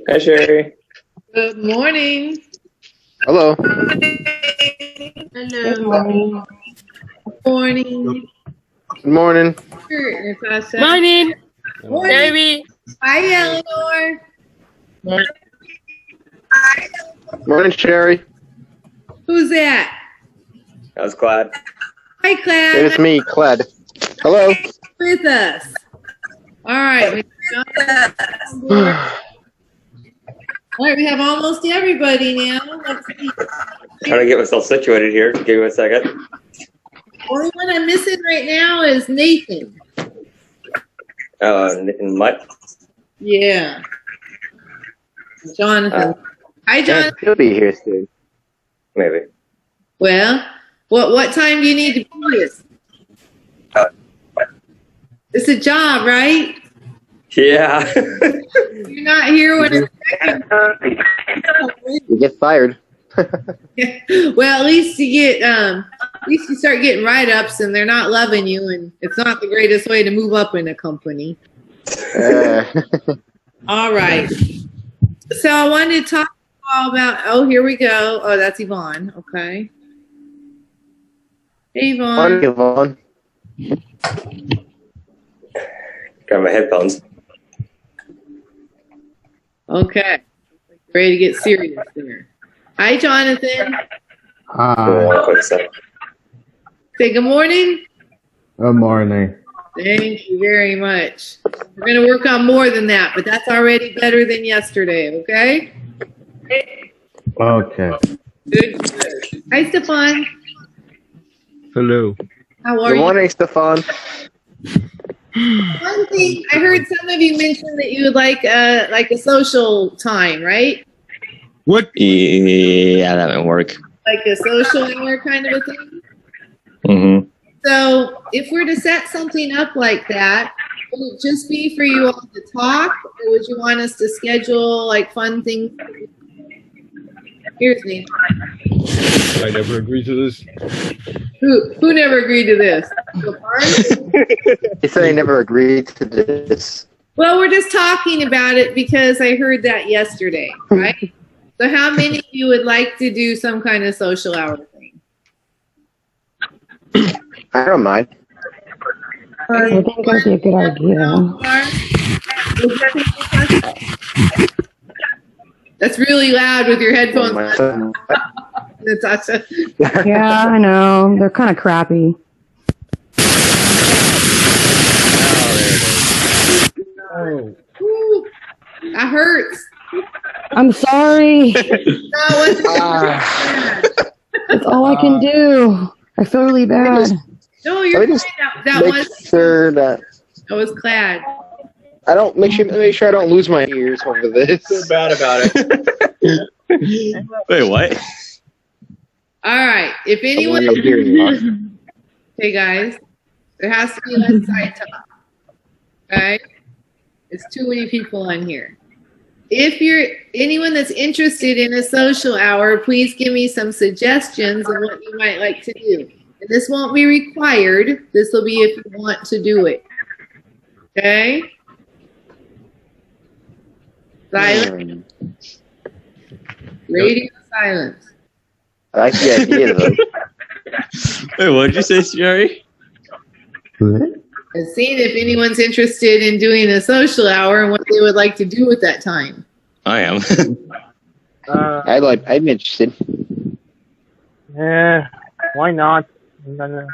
Hi, Sherry. Good morning. Hello. Hello. Good morning. Morning. Good morning. Natasha. Morning, Morning. Debbie. Hi, Eleanor. Morning, Sherry. Who's that? I was glad. Hi, Claire. It's me, Cled. Hello. With us. All right. All right, we have almost everybody now. Let's see. Trying to get myself situated here. Give me a second. Only one I'm missing right now is Nathan. Nathan Mutt. Yeah. Jonathan. Hi, Jonathan. He'll be here soon. Maybe. Well, what time do you need to be here? It's a job, right? Yeah. You're not here when it's You get fired. well, at least you get at least you start getting write-ups and they're not loving you, and it's not the greatest way to move up in a company. All right. So I wanted to talk all about here we go. Oh, that's Yvonne. Okay. Hey, Yvonne. Yvonne. Got my headphones. Okay. Ready to get serious there. Hi, Jonathan. Quick sec. Say good morning. Good morning. Thank you very much. We're going to work on more than that, but that's already better than yesterday, okay? Okay. Good. Hi, Stefan. Hello. How are Good you? morning, Stefan. One thing, I heard some of you mention that you would like a social time, right? What? Yeah, that would work. Like a social hour kind of a thing? Mm-hmm. So if we're to set something up like that, would it just be for you all to talk, or would you want us to schedule like fun things? Here's me. I never agreed to this. Who never agreed to this? He said he never agreed to this. Well, we're just talking about it because I heard that yesterday, right? So how many of you would like to do some kind of social hour thing? I don't mind. I think that'd be a good idea. That's really loud with your headphones on, Natasha. Yeah, I know. They're kind of crappy. Oh. Woo, that hurts. I'm sorry. No, it wasn't. That's all I can do. I feel really bad. No, you're Let me fine. just That make was sure that Clad. I don't make sure I don't lose my ears over this. So bad about it. Wait, what? All right. If anyone, I'm hearing loss. hey guys, there has to be less side talk. Okay? It's too many people on here. If you're anyone that's interested in a social hour, please give me some suggestions of what you might like to do. And this won't be required. This will be if you want to do it. Okay? Silence. Radio silence. I like the idea, though. Wait, what did you say, Sherry? And seeing if anyone's interested in doing a social hour and what they would like to do with that time. I am. I'm interested. Yeah, why not? I'm gonna...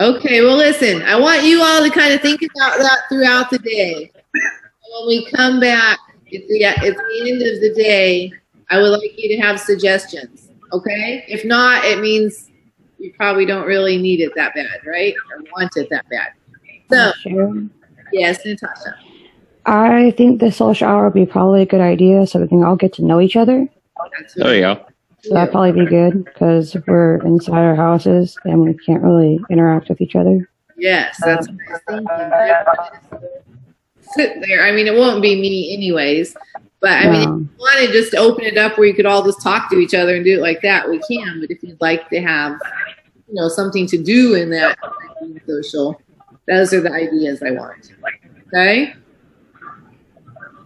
Okay, well, listen, I want you all to kind of think about that throughout the day. When we come back at the end of the day, I would like you to have suggestions, okay? If not, it means you probably don't really need it that bad, right? Or want it that bad. So, Sure. yes, Natasha. I think the social hour would be probably a good idea so we can all get to know each other. That's There you go. So that'd probably be good because we're inside our houses and we can't really interact with each other. Yes, that's what I was thinking. Sit there. I mean, it won't be me anyways, but I mean, if you want to just open it up where you could all just talk to each other and do it like that, we can. But if you'd like to have, something to do in that social, those are the ideas I want. Okay?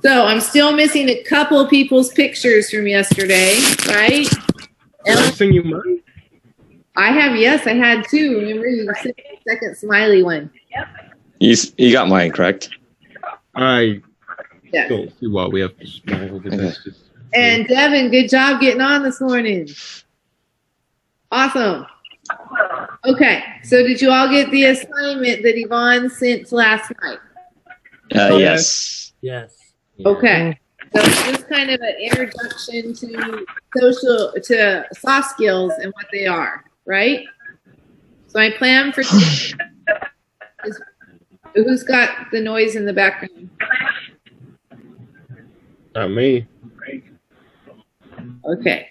So I'm still missing a couple of people's pictures from yesterday, right? Can I sing you mine? I had two. Remember, you sent the second smiley one. You got mine, correct? I Yes. don't see why we have to smile. But that's just... And Devin, good job getting on this morning. Awesome. Okay, so did you all get the assignment that Yvonne sent last night? Yes. Yes. Okay, so it's just kind of an introduction to soft skills and what they are, right? So my plan for today is, who's got the noise in the background? Not me. Okay,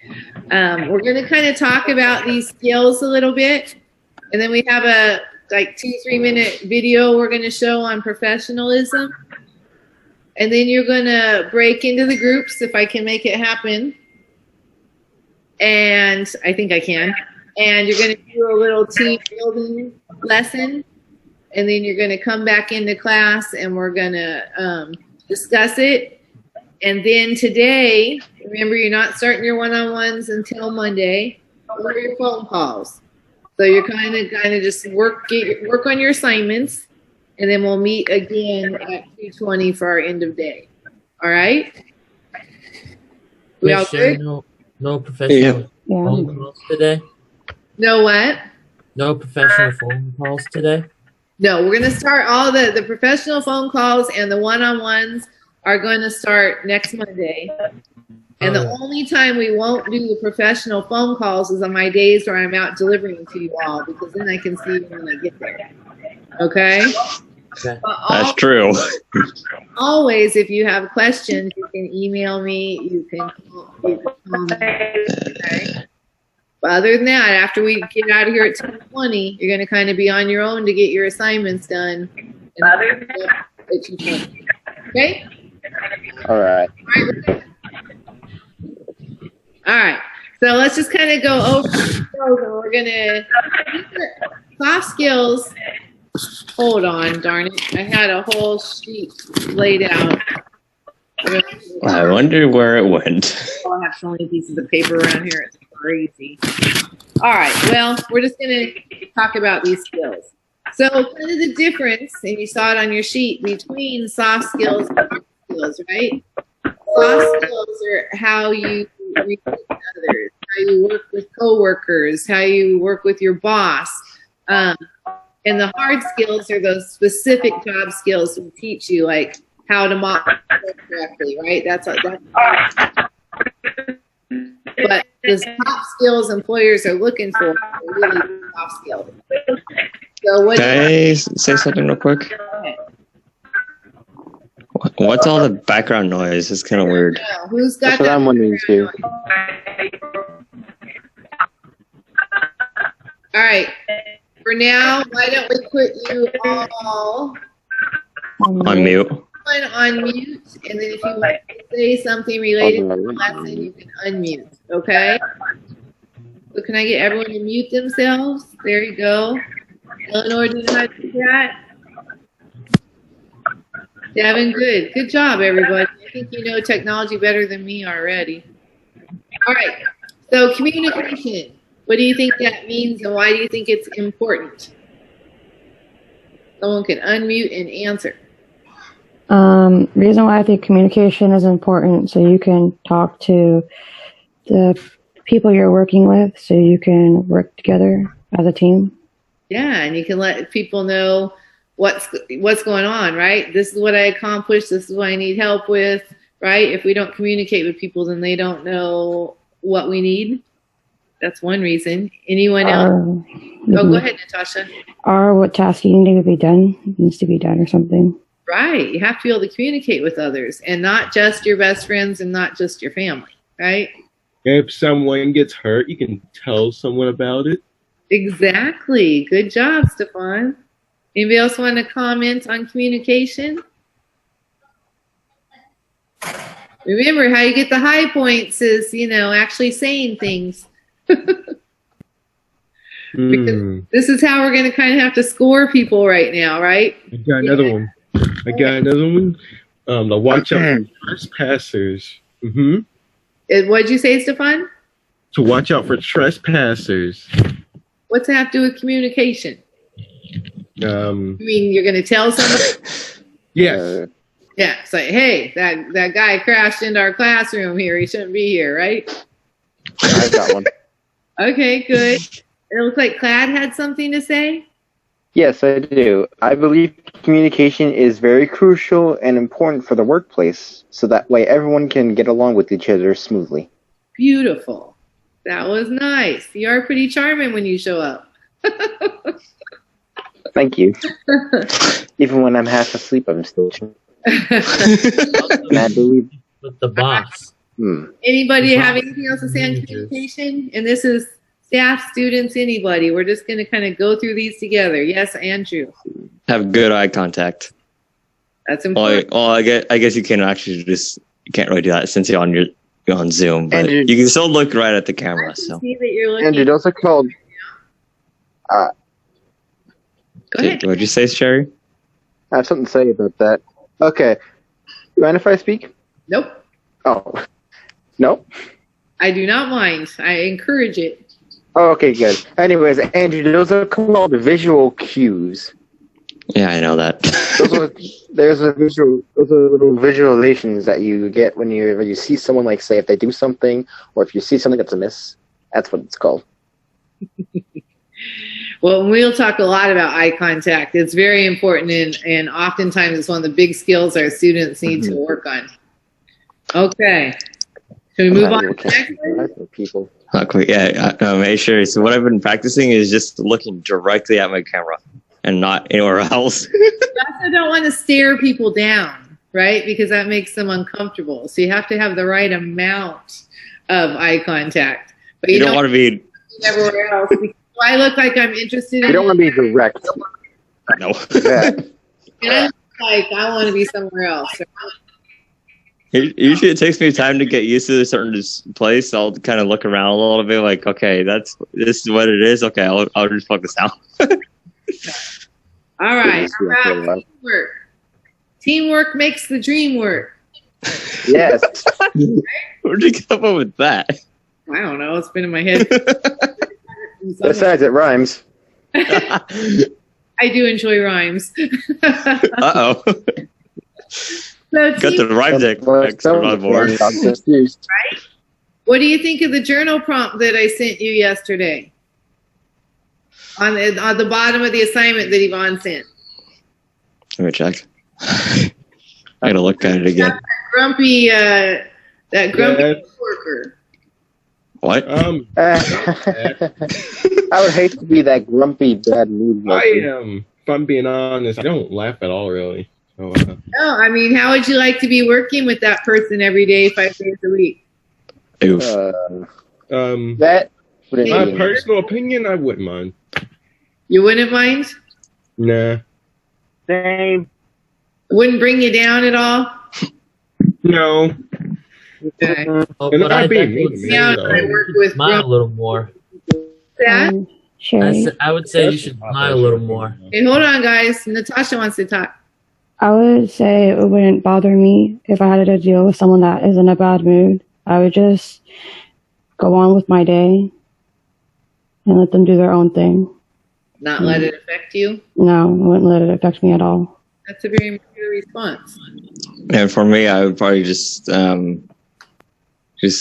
we're going to kind of talk about these skills a little bit, and then we have a 2-3 minute video we're going to show on professionalism. And then you're going to break into the groups if I can make it happen. And I think I can. And you're going to do a little team building lesson. And then you're going to come back into class and we're going to discuss it. And then today, remember, you're not starting your one-on-ones until Monday or your phone calls. So you're kind of just work on your assignments. And then we'll meet again at 2:20 for our end of day. All right? We all Make sure good? no professional Yeah. phone calls today. No what? No professional phone calls today. No, we're going to start all the professional phone calls and the one-on-ones are going to start next Monday. And the only time we won't do the professional phone calls is on my days where I'm out delivering to you all, because then I can see you when I get there. Okay? Okay. But That's true. always, if you have questions, you can email me. You can call me. Okay? But other than that, after we get out of here at 2:20, you're going to kind of be on your own to get your assignments done. And at 2:20. Okay? All right. All right. So let's just kind of go over the skills, and we're going to soft skills. Hold on, darn it. I had a whole sheet laid out. I wonder where it went. I have so many pieces of paper around here. It's crazy. All right. Well, we're just going to talk about these skills. So kind of the difference, and you saw it on your sheet, between soft skills and hard skills, right? Soft skills are how you relate to others, how you work with coworkers, how you work with your boss. And the hard skills are those specific job skills we teach you, like how to mop correctly, right? That's but the top skills employers are looking for are really soft skills. So what? Can I say something real quick? What's all the background noise? It's kind of weird. Who's got That's what that? I'm wondering too. All right. For now, why don't we put you all On mute. on mute, and then if you want to say something related to the lesson, you can unmute, okay? So can I get everyone to mute themselves? There you go. Eleanor, do you know how to do that? Devin, good. Good job, everybody. I think you know technology better than me already. All right. So communication. What do you think that means, and why do you think it's important? Someone can unmute and answer. Reason why I think communication is important, so you can talk to the people you're working with, so you can work together as a team. Yeah, and you can let people know what's going on, right? This is what I accomplished. This is what I need help with, right? If we don't communicate with people, then they don't know what we need. That's one reason. Anyone else? Oh, go ahead, Natasha. Or what task you need to be done needs to be done or something. Right. You have to be able to communicate with others, and not just your best friends and not just your family, right? If someone gets hurt, you can tell someone about it. Exactly. Good job, Stefan. Anybody else want to comment on communication? Remember, how you get the high points is, actually saying things. Because this is how we're going to kind of have to score people right now, right? I got another one. To watch out for trespassers. Mm-hmm. What'd you say, Stefan? To watch out for trespassers. What's that have to do with communication? Um, You mean you're going to tell somebody? yes. Yeah, it's like, hey, that guy crashed into our classroom here. He shouldn't be here, right? I've got one. Okay, good. It looks like Clad had something to say. Yes, I do. I believe communication is very crucial and important for the workplace, so that way everyone can get along with each other smoothly. Beautiful. That was nice. You are pretty charming when you show up. Thank you. Even when I'm half asleep, I'm still charming. And I believe. With the boss. Anybody have anything else to say on communication? And this is staff, students, anybody. We're just going to kind of go through these together. Yes, Andrew. Have good eye contact. That's important. Well, I guess you can actually you can't really do that since you're on Zoom, but Andrew, you can still look right at the I camera. can So see that you're looking. Andrew, those are called. Go ahead. what'd you say, Sherry? I have something to say about that. Okay. You mind if I speak? Nope. Oh. No? I do not mind. I encourage it. Oh, okay, good. Anyways, Andrew, those are called visual cues. Yeah, I know that. Those are little visualizations that you get when you see someone, like, say, if they do something, or if you see something that's amiss. That's what it's called. Well, we'll talk a lot about eye contact. It's very important, and oftentimes it's one of the big skills our students need to work on. Okay. Can we move on to the next one? People. Okay, yeah, hey, Sherry. So what I've been practicing is just looking directly at my camera and not anywhere else. You also don't want to stare people down, right? Because that makes them uncomfortable. So you have to have the right amount of eye contact. But You don't want to be. everywhere else. Do I look like I'm interested in You don't want to be direct. No. Yeah. And I look like I want to be somewhere else. Usually it takes me time to get used to a certain place. I'll kind of look around a little bit, like, okay, this is what it is. Okay, I'll just focus now. All right. How about teamwork? Teamwork makes the dream work. Yes. Where'd you come up with that? I don't know. It's been in my head. Besides, it rhymes. I do enjoy rhymes. Uh-oh. So Got the rhyme deck expert on board. what do you think of the journal prompt that I sent you yesterday? On the bottom of the assignment that Yvonne sent. Let me check. I gotta look at it again. That grumpy worker. What? I would hate to be that grumpy bad mood. If I'm being honest, I don't laugh at all, really. So, No, I mean, how would you like to be working with that person every day, 5 days a week? Oof. That wouldn't my be personal opinion, I wouldn't mind. You wouldn't mind? Nah. same. Wouldn't bring you down at all? No. Okay. Oh, And but I'm I being definitely mean, say Yeah, though. I work with smile a grumpy. little more. That? Sherry, I would say you should smile a little more. Hey, hold on, guys. Natasha wants to talk. I would say it wouldn't bother me if I had to deal with someone that is in a bad mood. I would just go on with my day and let them do their own thing. Not let it affect you? No, I wouldn't let it affect me at all. That's a very mature response. And for me, I would probably just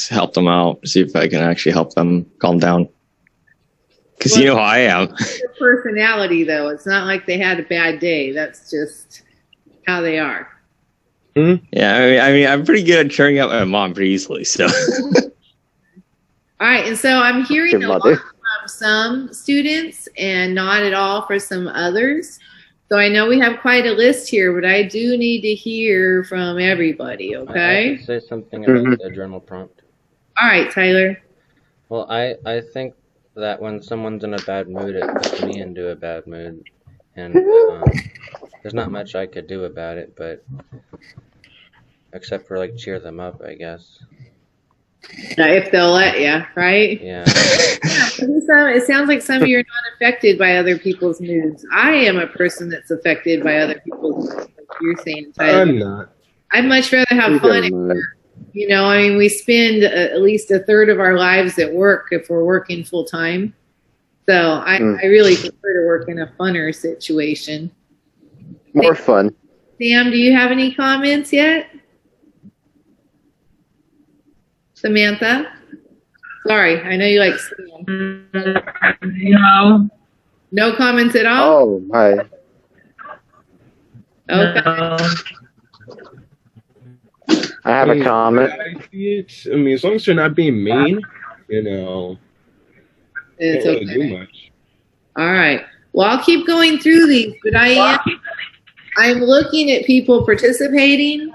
help them out, see if I can actually help them calm down. Because you know how I am. Their personality, though. It's not like they had a bad day. That's just how they are. Yeah, I mean, I'm pretty good at cheering up my mom pretty easily. So. All right, and so I'm hearing Your a lot mother. from some students and not at all for some others. So I know we have quite a list here, but I do need to hear from everybody, I okay? can say something about the journal prompt. All right, Tyler. Well, I think that when someone's in a bad mood, it puts me into a bad mood. And there's not much I could do about it, but except for, like, cheer them up, I guess. If they'll let you, right? Yeah. Yeah, so it sounds like some of you are not affected by other people's moods. I am a person that's affected by other people's moods, like you're saying, Tyler. I'm not. I'd much rather have We fun. don't mind. You know, I mean, we spend at least a third of our lives at work if we're working full time. So I really prefer to work in a funner situation. More fun. Sam, do you have any comments yet? Samantha? Sorry, I know you like Sam. No. No comments at all? Oh my. Okay. No. I have a comment. I mean, as long as you're not being mean, you know, It's can't really okay. do much. All right. Well, I'll keep going through these, but I'm looking at people participating,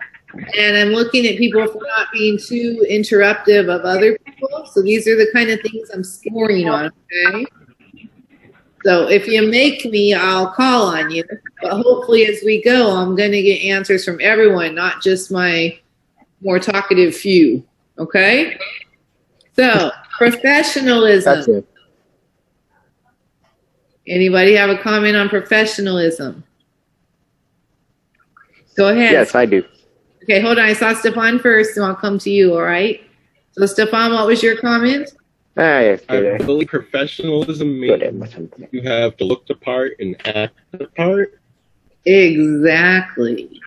and I'm looking at people for not being too interruptive of other people. So these are the kind of things I'm scoring on, okay? So if you make me, I'll call on you. But hopefully as we go, I'm going to get answers from everyone, not just my more talkative few, okay? So, professionalism. That's it. Anybody have a comment on professionalism? Go ahead. Yes, I do. Okay, hold on. I saw Stefan first, and I'll come to you, all right? So, Stefan, what was your comment? Yes, I good. believe professionalism means you have to look the part and act the part. Exactly.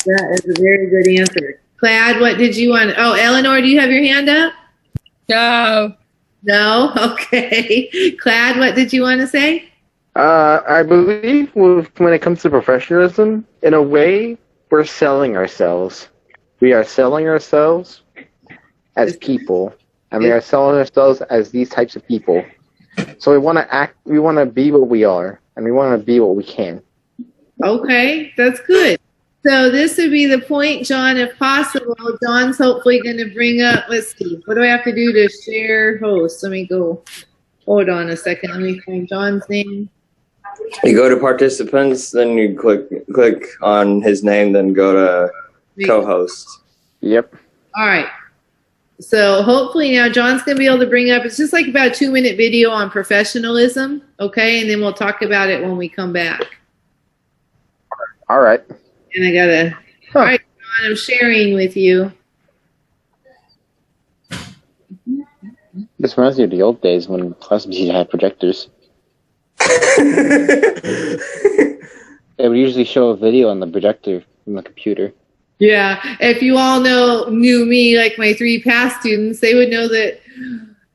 That is a very good answer. Clad, what did you want? Oh, Eleanor, do you have your hand up? No. No? Okay. Clad, what did you want to say? I believe when it comes to professionalism, in a way, we're selling ourselves. We are selling ourselves as people, and we are selling ourselves as these types of people. So we want to be what we are, and we want to be what we can. Okay, that's good. So this would be the point, John, if possible. John's hopefully going to bring up, let's see, what do I have to do to share host? Let me go, hold on a second. Let me find John's name. You go to participants, then you click on his name, then go to co-host. Yep. All right. So hopefully now John's going to be able to bring up, it's just like about a 2-minute video on professionalism, okay? And then we'll talk about it when we come back. All right. And I got to, all right, John, I'm sharing with you. This reminds me of the old days when classes had projectors. They would usually show a video on the projector from the computer. Yeah, if you all knew me, like my 3 past students, they would know that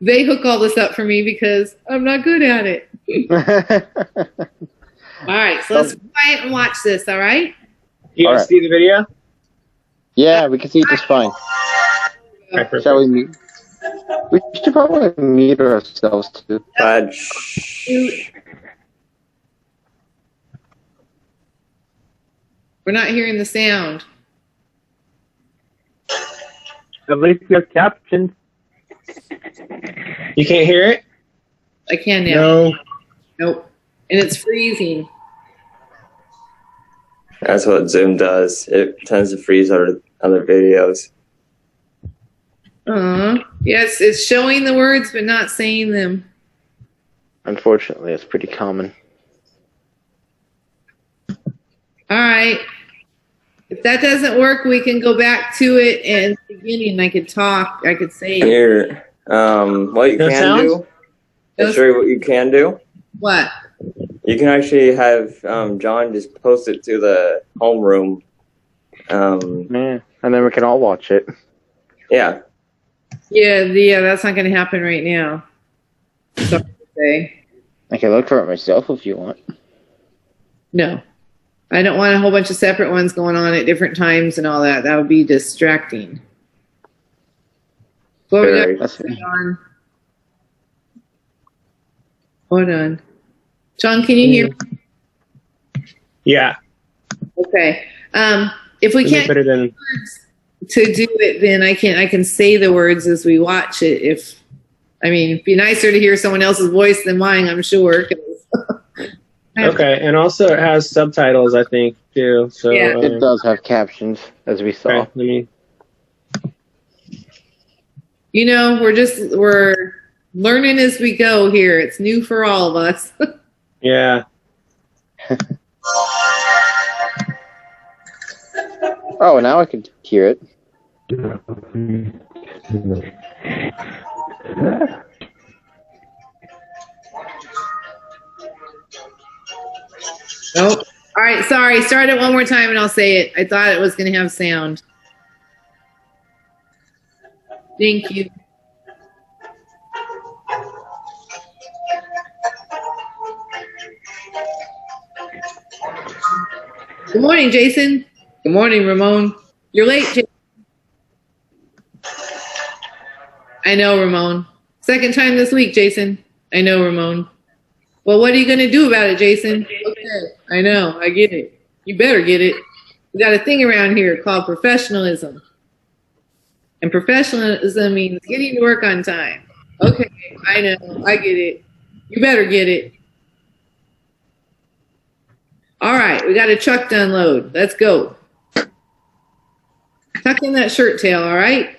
they hook all this up for me because I'm not good at it. All right, so let's be quiet and watch this, all right? You guys see the video? Yeah, we can see it just fine. Shall we meet? We should probably mute ourselves too. We're not hearing the sound. At least you have captions. You can't hear it? I can now. No. Nope. And it's freezing. That's what Zoom does. It tends to freeze other videos. Yes, it's showing the words but not saying them. Unfortunately, it's pretty common. All right. If that doesn't work, we can go back to it and the beginning. I could talk. I could say Here, what you No can sounds? do. I'll show you what you can do. what? You can actually have John just post it to the homeroom. Yeah, and then we can all watch it. Yeah. Yeah, that's not going to happen right now. Sorry to say. I can look for it myself if you want. No. I don't want a whole bunch of separate ones going on at different times and all that. That would be distracting. What we Very. got, John? Hold on. John, can you hear me? Yeah. Okay. If we Is it can't better than to do it, then I can say the words as we watch it. It'd be nicer to hear someone else's voice than mine, I'm sure. okay? And also it has subtitles, I think, too. So Yeah. It does have captions, as we saw. okay, let me. We're learning as we go here. It's new for all of us. Yeah. Oh, now I can hear it. Nope. All right, sorry. Start it one more time and I'll say it. I thought it was going to have sound. Thank you. Good morning, Jason. Good morning, Ramon. You're late, Jason. I know, Ramon. Second time this week, Jason. I know, Ramon. Well, what are you going to do about it, Jason? Okay, I know. I get it. You better get it. We got a thing around here called professionalism. And professionalism means getting to work on time. Okay, I know. I get it. You better get it. All right, we got a truck to unload. Let's go. Tuck in that shirt tail, all right?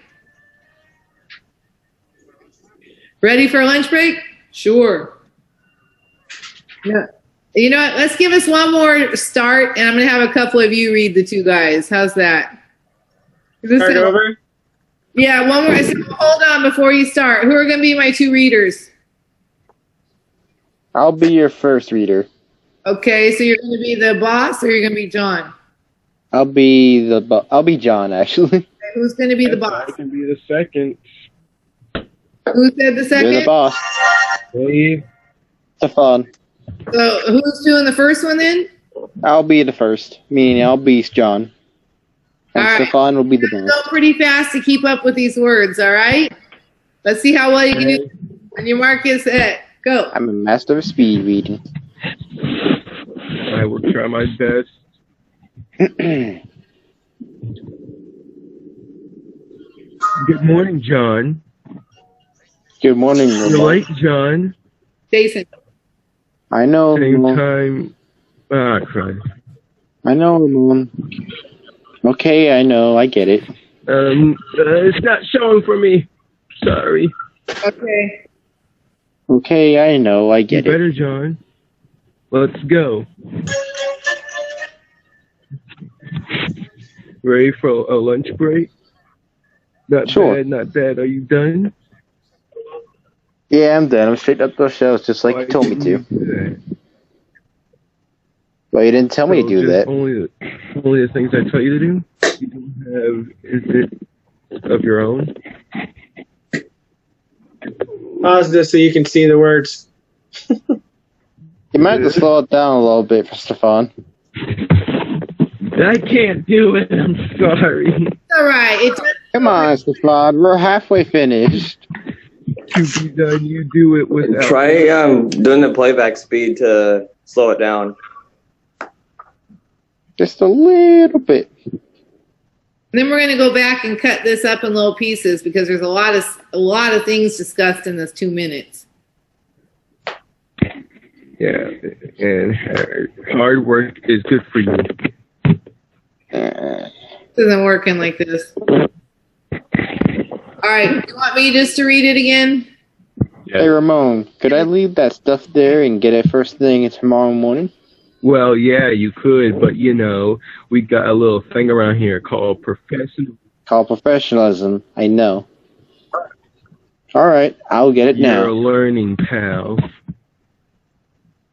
Ready for a lunch break? Sure. Yeah. You know what? Let's give us one more start, and I'm going to have a couple of you read the two guys. How's that? Start over? Yeah, one more. So hold on before you start. Who are going to be my two readers? I'll be your first reader. Okay, so you're going to be the boss, or you're going to be John? I'll be John, actually. Okay, who's going to be the boss? I can be the second. Who said the second? You're the boss. Dave. Stefan. So who's doing the first one then? I'll be the first. Meaning I'll be John. And All right. Stefan will be the boss. Go pretty fast to keep up with these words, all right? Let's see how well you can do. On your mark is set. Go. I'm a master of speed reading. I will try my best. Good morning, John. Good morning, You're Ramon. late, John. Jason. I know, Same Ramon. time. Ah, Christ. I know, Ramon. Okay, I know. I get it. It's not showing for me. Sorry. Okay. Okay, I know. I get You it. better, John. Let's go. Ready for a lunch break? Not Sure. bad, not bad. Are you done? Yeah, I'm done. I'm straight up those shelves just like you told me to. Well, you didn't tell me to do that. Only the things I tell you to do? You don't have it of your own? Pause this so you can see the words. You might have to slow it down a little bit for Stefan. I can't do it. I'm sorry. It's all right. Come on, Stefan. We're halfway finished. To be done, you do it without. Try doing the playback speed to slow it down. Just a little bit. Then we're going to go back and cut this up in little pieces because there's a lot of things discussed in this 2 minutes. Yeah, and hard work is good for you. This isn't working like this. All right, you want me just to read it again? Hey, Ramon, could I leave that stuff there and get it first thing tomorrow morning? Well, yeah, you could, but you know, we got a little thing around here called professionalism. I know. All right, I'll get it now. You're learning, pal.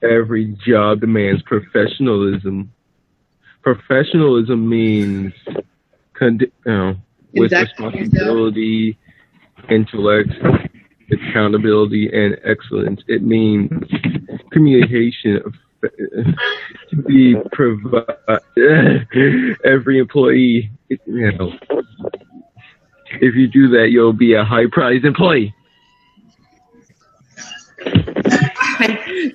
Every job demands professionalism. Professionalism means with responsibility, intellect, accountability, and excellence. It means communication to be every employee. If you do that, you'll be a high prize employee.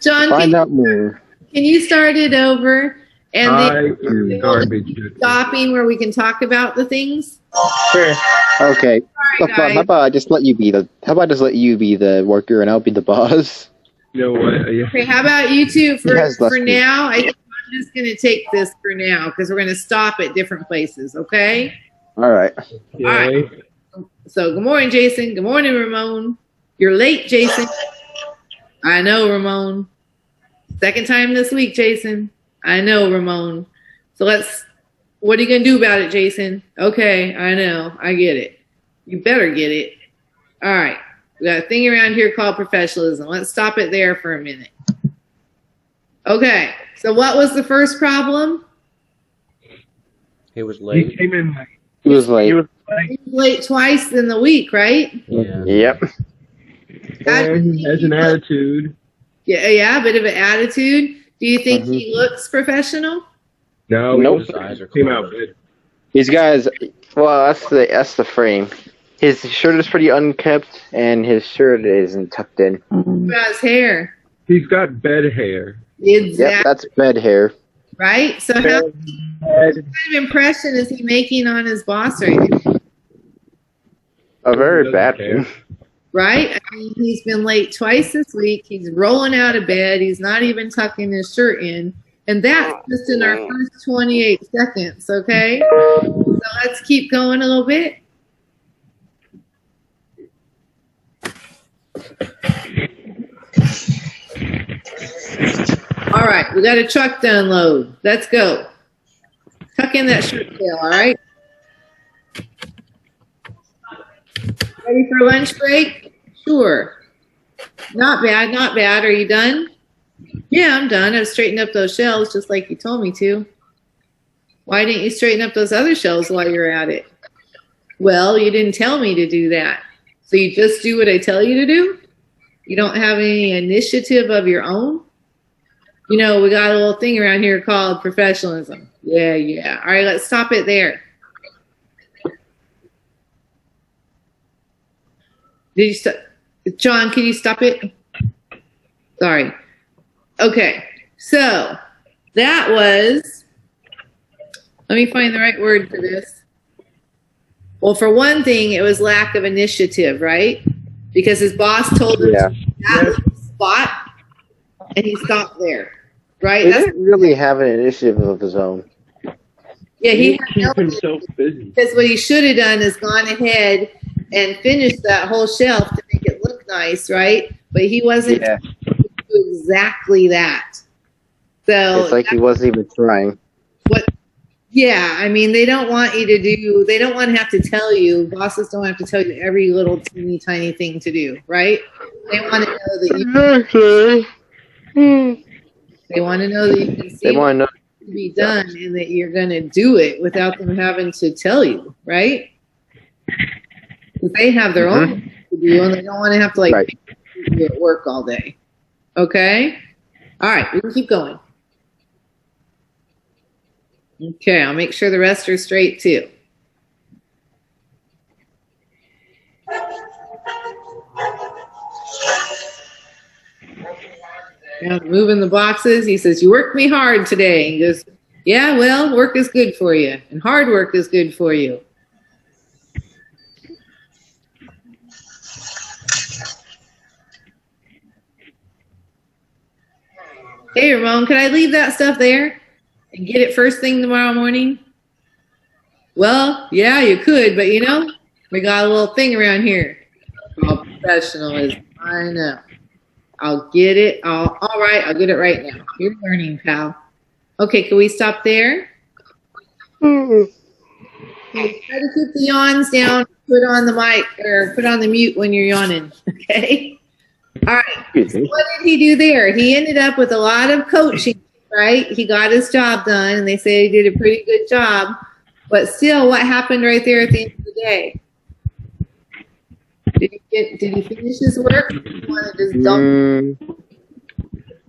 John, find out more. Can you start it over? And then garbage. Stopping where we can talk about the things. Sure. Okay. Sorry, How about I just let you be the worker and I'll be the boss? You know what? Okay, how about you two for Yes, now? I think I'm just going to take this for now because we're going to stop at different places, okay? All right. All right. So good morning, Jason. Good morning, Ramon. You're late, Jason. I know, Ramon. Second time this week, Jason. I know, Ramon. So let's What are you going to do about it, Jason? Okay, I know. I get it. You better get it. All right. We got a thing around here called professionalism. Let's stop it there for a minute. Okay. So what was the first problem? He was late. He came in late. He was late. He was late twice in the week, right? Yeah. Yep. And he has an attitude. Yeah, a bit of an attitude. Do you think he looks professional? No, Nope. his eyes came out good. These guys, well, that's the frame. His shirt is pretty unkept, and his shirt isn't tucked in. What about his hair? He's got bed hair. Exactly. Yep, that's bed hair. Right? So what kind of impression is he making on his boss right now? A very bad one. Right? I mean, he's been late twice this week. He's rolling out of bed. He's not even tucking his shirt in. And that's just in our first 28 seconds, okay? So let's keep going a little bit. All right, we got a truck to unload. Let's go. Tuck in that shirt tail, all right? Ready for lunch break? Sure. Not bad, not bad. Are you done? Yeah, I'm done. I've straightened up those shelves just like you told me to. Why didn't you straighten up those other shelves while you're at it? Well, you didn't tell me to do that. So you just do what I tell you to do? You don't have any initiative of your own? You know, we got a little thing around here called professionalism. Yeah. All right, let's stop it there. Did you stop? John, can you stop it? Sorry. Okay, so that was, let me find the right word for this. Well, for one thing, it was lack of initiative, right? Because his boss told him to that spot, and he stopped there, right? He didn't really have an initiative of his own. Yeah, he Keep had no himself busy. because what he should have done is gone ahead and finished that whole shelf to make it look nice, right? But he wasn't Yeah. do exactly that. So It's like he wasn't even trying. yeah, I mean, they don't want you to do, they don't want to have to tell you, bosses don't have to tell you every little teeny tiny thing to do, right? They want to know that they want to know that you can see They want to know. it to be done and that you're going to do it without them having to tell you, right? Because they have their own to do and they don't want to have to like be at work all day. Okay? All right, we can keep going. Okay, I'll make sure the rest are straight too. Yeah, moving the boxes. He says, "You worked me hard today." He goes, "Yeah, well, work is good for you, and hard work is good for you." Hey, Ramon, can I leave that stuff there and get it first thing tomorrow morning? Well, yeah, you could, but you know, we got a little thing around here called professionalism. I know. I'll get it. All right, I'll get it right now. You're learning, pal. Okay, can we stop there? Okay, try to keep the yawns down. Put on the mic or put on the mute when you're yawning. Okay. All right. So what did he do there? He ended up with a lot of coaching, right? He got his job done, and they say he did a pretty good job. But still, what happened right there at the end of the day? Did he finish his work? He wanted to just dump.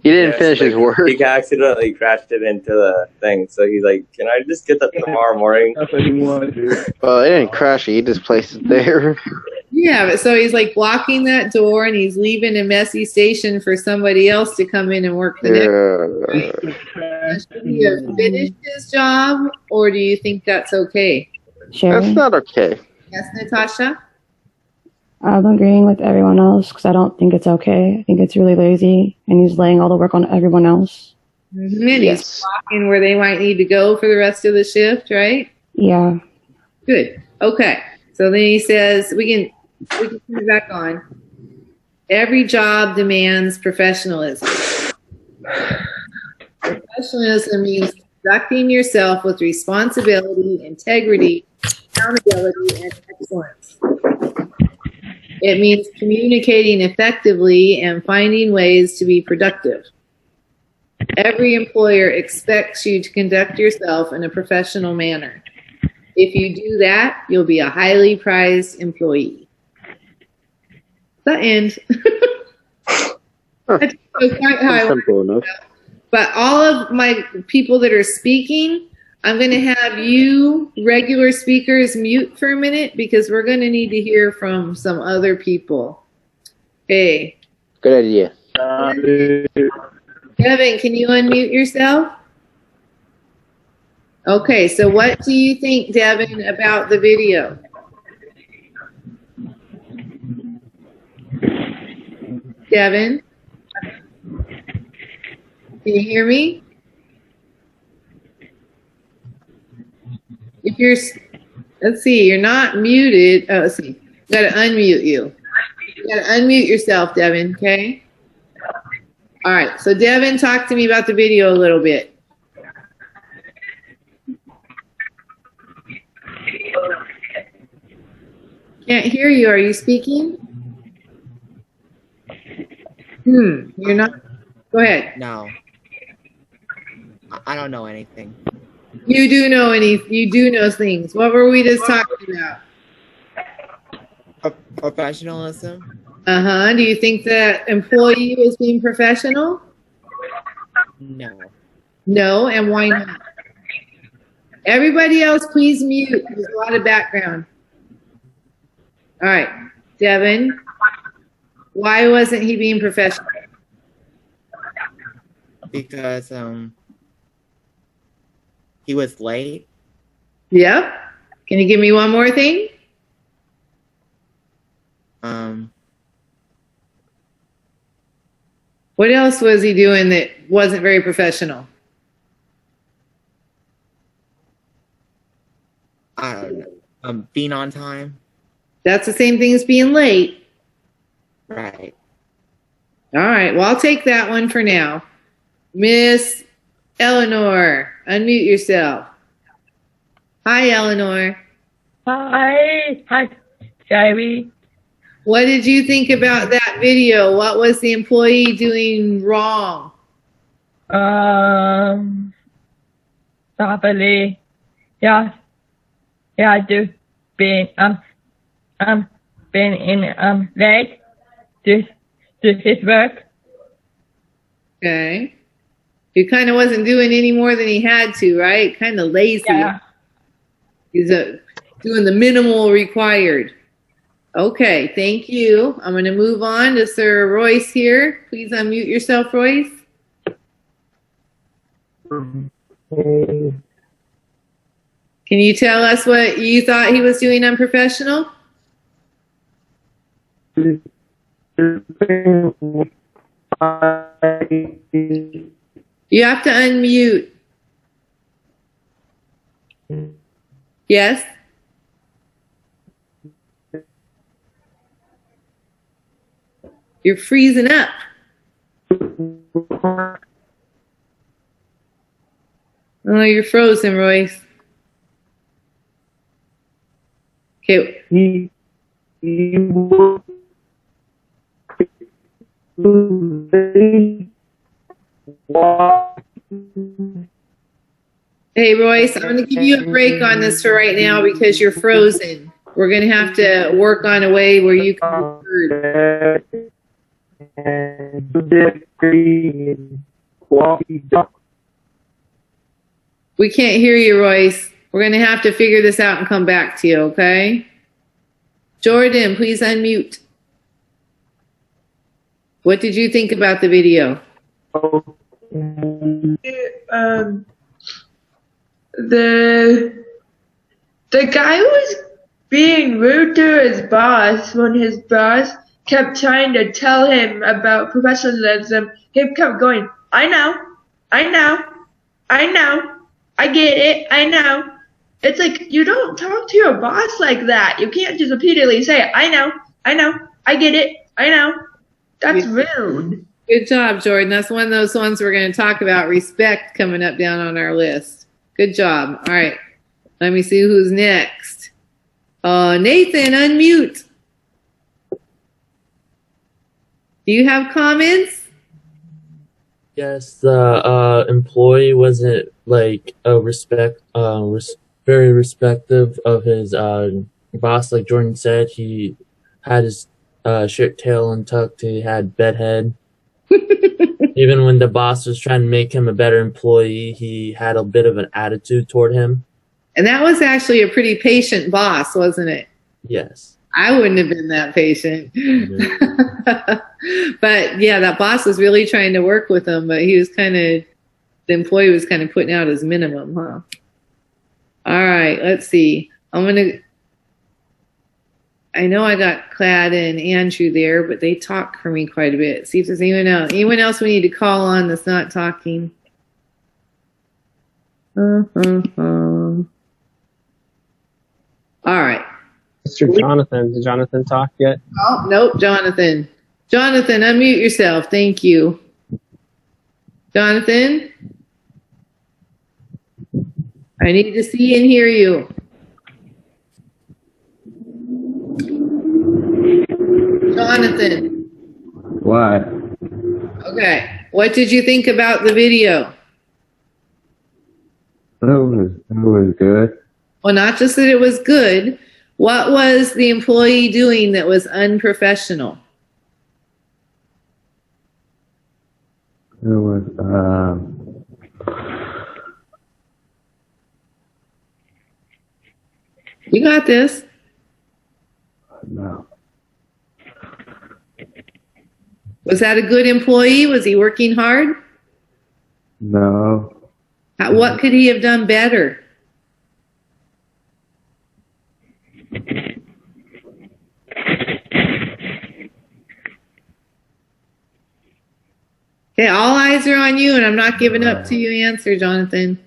He didn't finish his work. He accidentally crashed it into the thing, so he's like, "Can I just get that tomorrow morning?" That's what he wanted to do. Well, he didn't crash it. He just placed it there. Yeah, but so he's like blocking that door, and he's leaving a messy station for somebody else to come in and work the next. Right? Should he have finished his job, or do you think that's okay? Sure. That's not okay. Yes, Natasha? I'm agreeing with everyone else because I don't think it's okay. I think it's really lazy, and he's laying all the work on everyone else. Mm-hmm. And he's blocking where they might need to go for the rest of the shift, right? Yeah. Good. Okay. So then he says, we can turn it back on. Every job demands professionalism. Professionalism means conducting yourself with responsibility, integrity, accountability, and excellence. It means communicating effectively and finding ways to be productive. Every employer expects you to conduct yourself in a professional manner. If you do that, you'll be a highly prized employee. The end. That's quite how I Simple enough. But all of my people that are speaking, I'm going to have you regular speakers mute for a minute because we're going to need to hear from some other people. Okay. Good idea. Devin, can you unmute yourself? Okay, so what do you think, Devin, about the video? Devin? Can you hear me? If you're, let's see, you're not muted. Oh, let's see. Got to unmute you. You got to unmute yourself, Devin, okay? All right, so Devin, talk to me about the video a little bit. Can't hear you. Are you speaking? You're not. Go ahead. No. I don't know anything. You do know you do know things. What were we just talking about? Professionalism? Do you think that employee was being professional? No. No, and why not? Everybody else, please mute. There's a lot of background. All right, Devin, why wasn't he being professional? Because he was late. Yep. Can you give me one more thing? What else was he doing that wasn't very professional? I don't know. Being on time. That's the same thing as being late. Right. All right. Well, I'll take that one for now. Miss Eleanor, unmute yourself. Hi, Eleanor. Hi. Hi, Gabby. What did you think about that video? What was the employee doing wrong? Probably, yeah, just being in late to his work. Okay. He kind of wasn't doing any more than he had to, right? Kind of lazy. Yeah. He's doing the minimal required. Okay, thank you. I'm going to move on to Sir Royce here. Please unmute yourself, Royce. Can you tell us what you thought he was doing unprofessional? You have to unmute. Yes? You're freezing up. Oh, you're frozen, Royce. Okay. Hey, Royce, I'm going to give you a break on this for right now because you're frozen. We're going to have to work on a way where you can be heard. We can't hear you, Royce. We're going to have to figure this out and come back to you, okay? Jordan, please unmute. What did you think about the video? The guy was being rude to his boss when his boss kept trying to tell him about professionalism. He kept going, I know, I get it, I know. It's like, you don't talk to your boss like that. You can't just repeatedly say, I know, I get it, I know. That's rude. Good job, Jordan. That's one of those ones we're going to talk about. Respect coming up down on our list. Good job. All right. Let me see who's next. Nathan, unmute. Do you have comments? Yes, the employee wasn't like very respective of his boss. Like Jordan said, he had his shirt tail untucked. He had bedhead. Even when the boss was trying to make him a better employee, he had a bit of an attitude toward him. And that was actually a pretty patient boss, wasn't it? Yes. I wouldn't have been that patient. But yeah, that boss was really trying to work with him, but the employee was kind of putting out his minimum, huh? All right, let's see. I know I got Clad and Andrew there, but they talk for me quite a bit. See if there's anyone else we need to call on that's not talking. All right. Mr. Jonathan, did Jonathan talk yet? Oh, nope, Jonathan. Jonathan, unmute yourself. Thank you. Jonathan? I need to see and hear you. Jonathan. What? Okay. What did you think about the video? It was good. Well, not just that it was good. What was the employee doing that was unprofessional? It was, You got this. no. Was that a good employee? Was he working hard? No. What could he have done better? Okay, all eyes are on you, and I'm not giving up till you answer, Jonathan.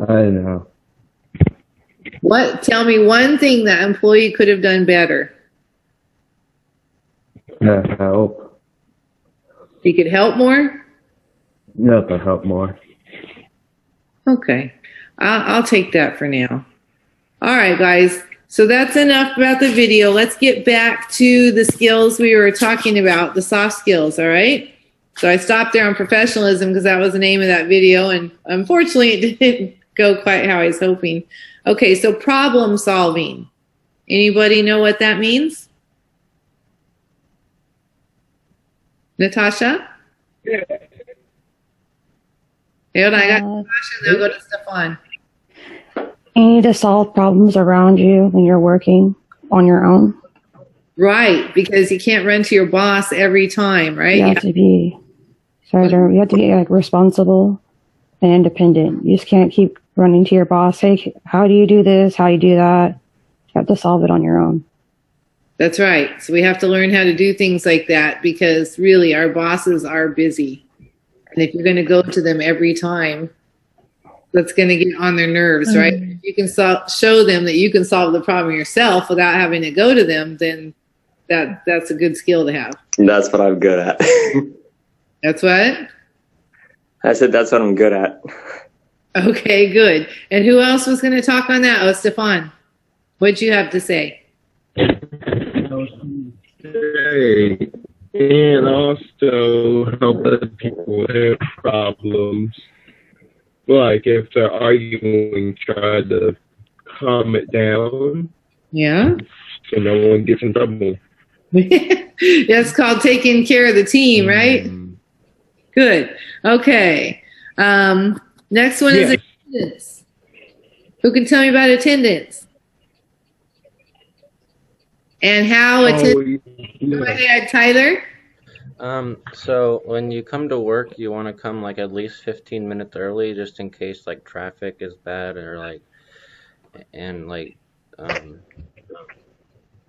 I know. Tell me one thing that employee could have done better. Help. He could help more? No, to help more. Okay. I'll take that for now. All right, guys. So that's enough about the video. Let's get back to the skills we were talking about, the soft skills, all right? So I stopped there on professionalism because that was the name of that video, and unfortunately it didn't go quite how I was hoping. Okay, so problem solving. Anybody know what that means? Natasha? Yeah. Hold on, I got Natasha, and then I'll go to Stefan. You need to solve problems around you when you're working on your own. Right, because you can't run to your boss every time, right? You have to be like responsible and independent. You just can't keep running to your boss. Hey, how do you do this? How do you do that? You have to solve it on your own. That's right. So we have to learn how to do things like that because really our bosses are busy. And if you're going to go to them every time, that's going to get on their nerves, right? If you can show them that you can solve the problem yourself without having to go to them, then that's a good skill to have. That's what I'm good at. That's what? I said that's what I'm good at. Okay, good. And who else was going to talk on that? Oh, Stefan, what'd you have to say? Hey, and also help other people have problems. Like if they're arguing, try to calm it down. Yeah. So no one gets in trouble. That's called taking care of the team, right? Good. Okay. Next one is attendance. Who can tell me about attendance? And how attendance? Go ahead, Tyler. So when you come to work, you want to come like at least 15 minutes early, just in case like traffic is bad or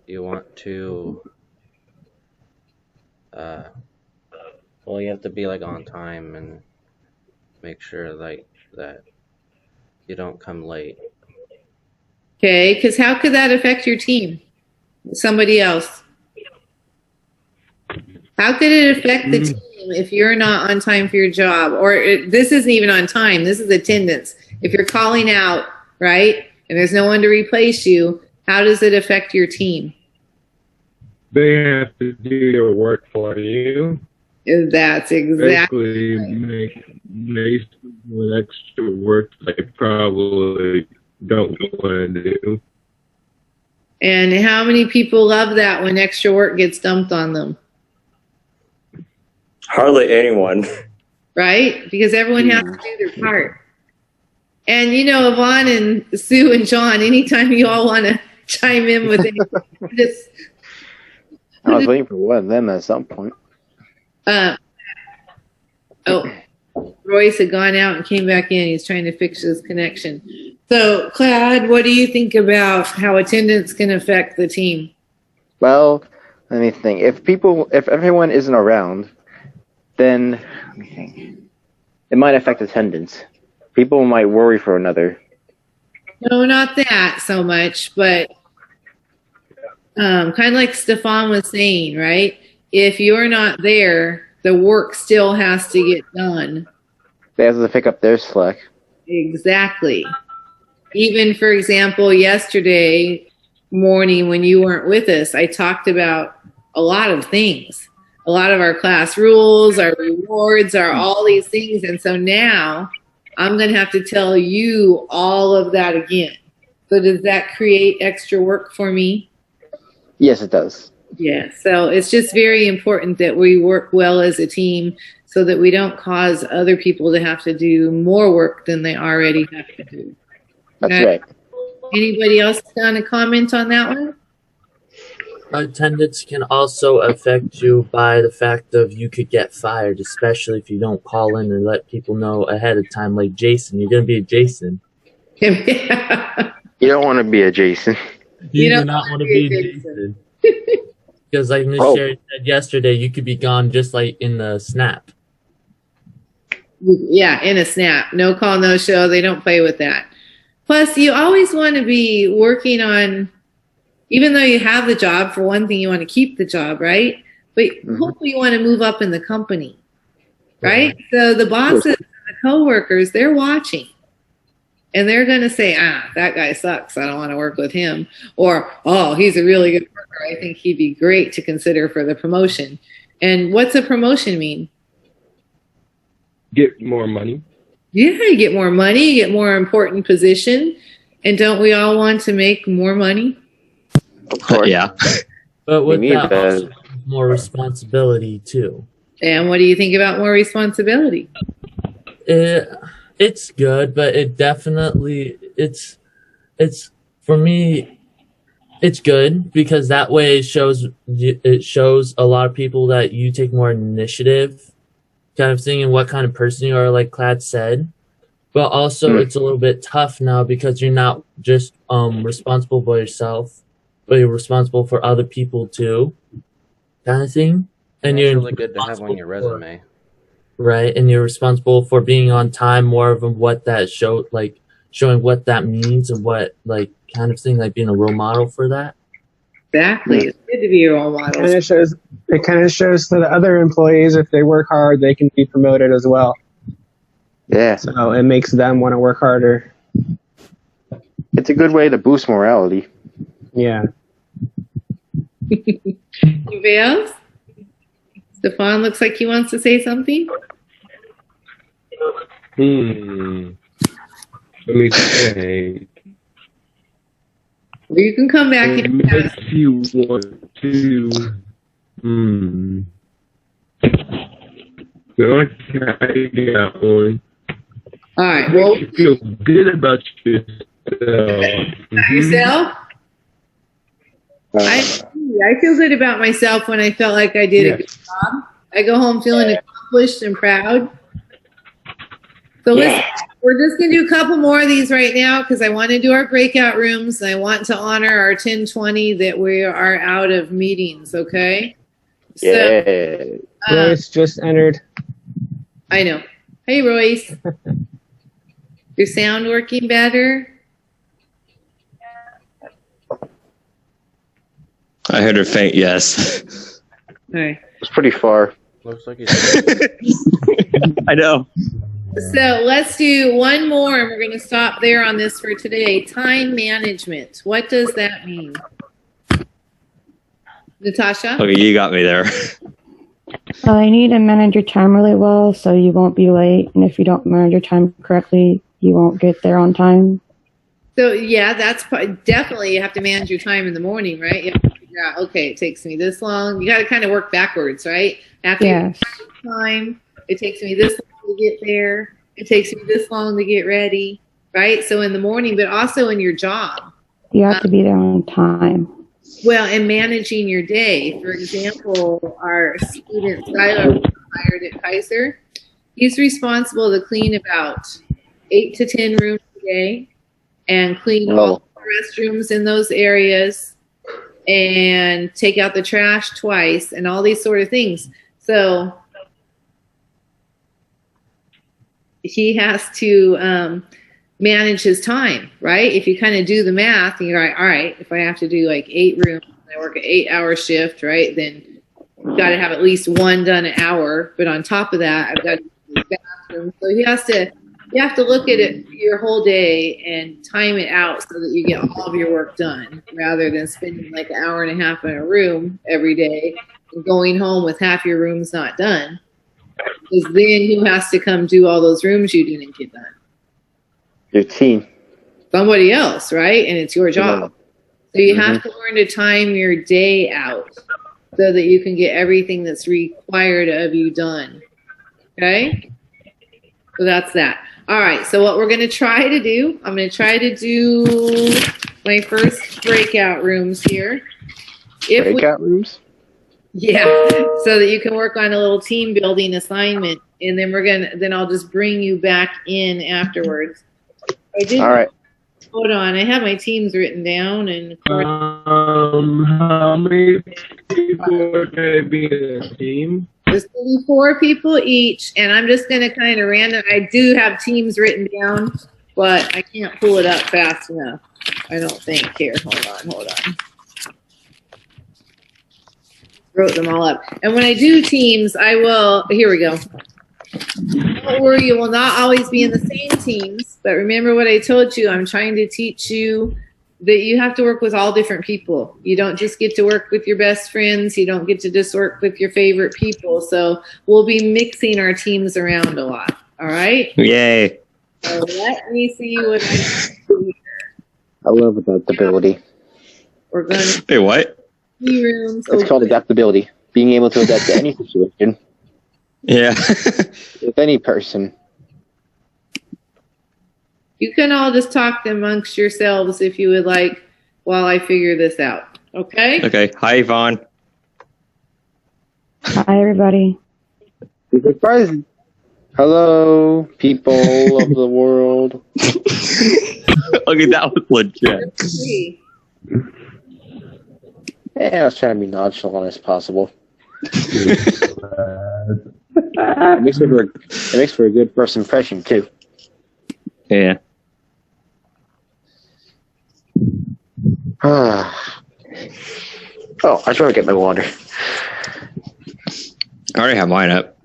you want to, you have to be like on time and make sure like that you don't come late. Okay, because how could that affect your team? Somebody else. How could it affect the team if you're not on time for your job, or this isn't even on time, this is attendance. If you're calling out, right, and there's no one to replace you, how does it affect your team? They have to do their work for you. That's exactly Basically, make with extra work they probably don't want to do. And how many people love that when extra work gets dumped on them? Hardly anyone. Right? Because everyone has to do their part. And you know, Yvonne and Sue and John, anytime you all want to chime in with anything, just I was waiting for one of them at some point. Royce had gone out and came back in. He's trying to fix his connection. So, Claude, what do you think about how attendance can affect the team? Well, let me think. If everyone isn't around, then let me think. It might affect attendance. People might worry for another. No, not that so much, but kind of like Stefan was saying, right? If you're not there, the work still has to get done. They have to pick up their slack. Exactly. Even, for example, yesterday morning when you weren't with us, I talked about a lot of things. A lot of our class rules, our rewards, all these things. And so now I'm going to have to tell you all of that again. So does that create extra work for me? Yes, it does. Yeah, so it's just very important that we work well as a team so that we don't cause other people to have to do more work than they already have to do. That's Okay. right. Anybody else want to comment on that one? Attendance can also affect you by the fact of you could get fired, especially if you don't call in and let people know ahead of time. Like Jason, you're gonna be a Jason. You don't want to be a Jason. You do not want to be a Jason. Because like Miss Sherry said yesterday, you could be gone just like in the snap. Yeah, in a snap. No call, no show. They don't play with that. Plus, you always want to be working on, even though you have the job, for one thing, you want to keep the job, right? But hopefully you want to move up in the company, right? So the bosses and the coworkers, they're watching. And they're going to say, that guy sucks. I don't want to work with him. Or, oh, he's a really good worker. I think he'd be great to consider for the promotion. And what's a promotion mean? Get more money. Yeah, you get more money, you get more important position. And don't we all want to make more money? Of course. Yeah. But with need that, that. also comes more responsibility too. And what do you think about more responsibility? It's good, but it definitely it's for me. It's good because that way it shows a lot of people that you take more initiative, kind of thing, and what kind of person you are, like Clad said. But also, it's a little bit tough now because you're not just responsible for yourself, but you're responsible for other people too, kind of thing. And That's you're really good to have on your resume. Right, and you're responsible for being on time, more of what that showing what that means and what, like, kind of thing, like being a role model for that. Exactly. It's good to be a role model. It kind of shows to the other employees if they work hard, they can be promoted as well. Yeah. So it makes them want to work harder. It's a good way to boost morality. Yeah. Anybody else? Stefan looks like he wants to say something. Let me say. Or you can come back It and makes you want to. Okay, I got one. all right. Well, You feel good about yourself. yourself. I feel good about myself when I felt like I did a good job. I go home feeling accomplished and proud. So listen, we're just going to do a couple more of these right now because I want to do our breakout rooms. And I want to honor our 1020 that we are out of meetings, okay? Yeah. Royce just entered. I know. Hey, Royce. Your sound working better? I heard her faint yes. All right. It's pretty far. Looks like he's. I know. So let's do one more, and we're going to stop there on this for today. Time management. What does that mean? Natasha? Okay, you got me there. You need to manage your time really well so you won't be late. And if you don't manage your time correctly, you won't get there on time. So yeah, that's definitely, you have to manage your time in the morning, right? You have to figure out, okay, it takes me this long. You got to kind of work backwards, right? After Yes. time, it takes me this long to get there. It takes me this long to get ready, right? So in the morning, but also in your job. You have to be there on time. Well, and managing your day. For example, our student Skylar hired at Kaiser, he's responsible to clean about 8 to 10 rooms a day and clean all the restrooms in those areas and take out the trash twice and all these sort of things. So he has to manage his time, right? If you kind of do the math and you're like, all right, if I have to do like 8 rooms, I work an 8-hour shift, right? Then you've got to have at least one done an hour. But on top of that, I've got to do the bathroom. So you have to look at it your whole day and time it out so that you get all of your work done rather than spending like an hour and a half in a room every day and going home with half your rooms not done. Because then who has to come do all those rooms you didn't get done? Your team. Somebody else, right? And it's your job. So you have to learn to time your day out so that you can get everything that's required of you done. Okay? So that's that. All right. So what we're going to try to do, I'm going to try to do my first breakout rooms here. Breakout rooms? Yeah. So that you can work on a little team building assignment. And then I'll just bring you back in afterwards. All right. Hold on, I have my teams written down, and of course, How many people are going to be in a team? there's going to be 4 people each, and I'm just going to kind of random. I do have teams written down, but I can't pull it up fast enough. I don't think. Here, hold on. Wrote them all up, and when I do teams, I will. Here we go. Don't worry, you will not always be in the same teams, but remember what I told you. I'm trying to teach you that you have to work with all different people. You don't just get to work with your best friends. You don't get to just work with your favorite people. So we'll be mixing our teams around a lot. All right? Yay. So let me see what I can do here. I love adaptability. We're going to Wait, what? see rooms. It's called adaptability. Being able to adapt to any situation. Yeah. With any person. You can all just talk amongst yourselves if you would like while I figure this out. Okay? Okay. Hi, Yvonne. Hi, everybody. Surprising. Hello, people of the world. Okay, that was legit. See. Yeah, I was trying to be nonchalant as possible. It makes for a good first impression too. Yeah. Oh, I try to get my water. I already have mine up.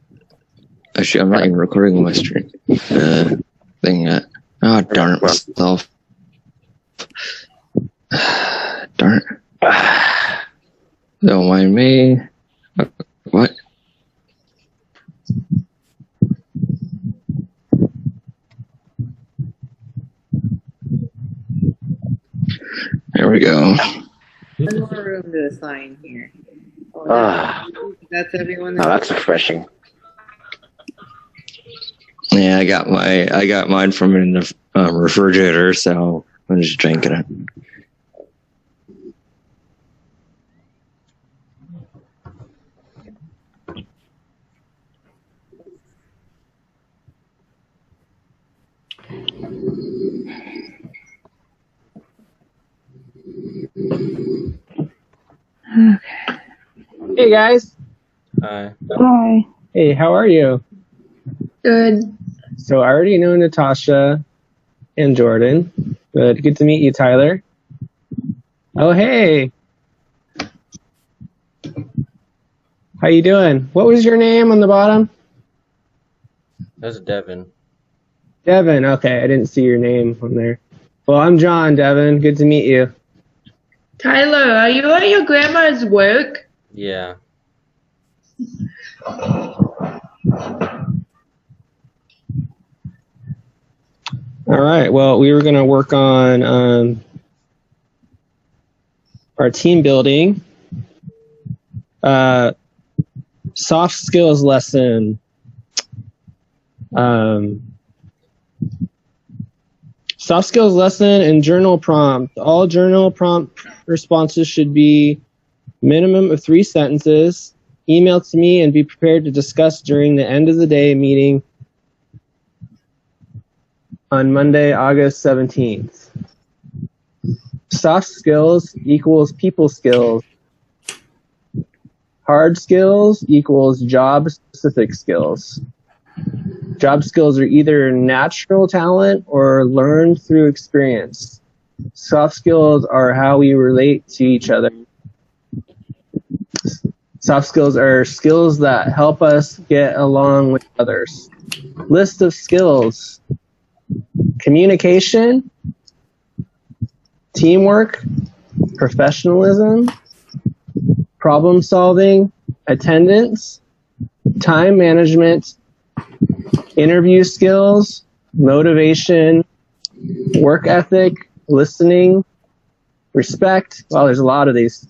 Actually, I'm not even recording my stream thing yet. Oh, darn it, myself. Darn it. Don't mind me. What? There we go. One more room to assign here. That's everyone. That's refreshing. Yeah, I got mine from in the refrigerator, so I'm just drinking it. Hey guys. Hi. Hi. Hey, how are you? Good. So I already know Natasha and Jordan, but good to meet you, Tyler. Oh, hey. How you doing? What was your name on the bottom? That's Devin. Devin. Okay, I didn't see your name on there. Well, I'm John, Devin. Good to meet you. Tyler, are you at your grandma's work? Yeah. All right. Well, we were going to work on our team building. Soft skills lesson. Soft skills lesson and journal prompt. All journal prompt responses should be minimum of 3 sentences. Email to me and be prepared to discuss during the end of the day meeting on Monday, August 17th. Soft skills equals people skills. Hard skills equals job-specific skills. Job skills are either natural talent or learned through experience. Soft skills are how we relate to each other. Soft skills are skills that help us get along with others. List of skills: communication, teamwork, professionalism, problem solving, attendance, time management, interview skills, motivation, work ethic, listening, respect. Well, there's a lot of these.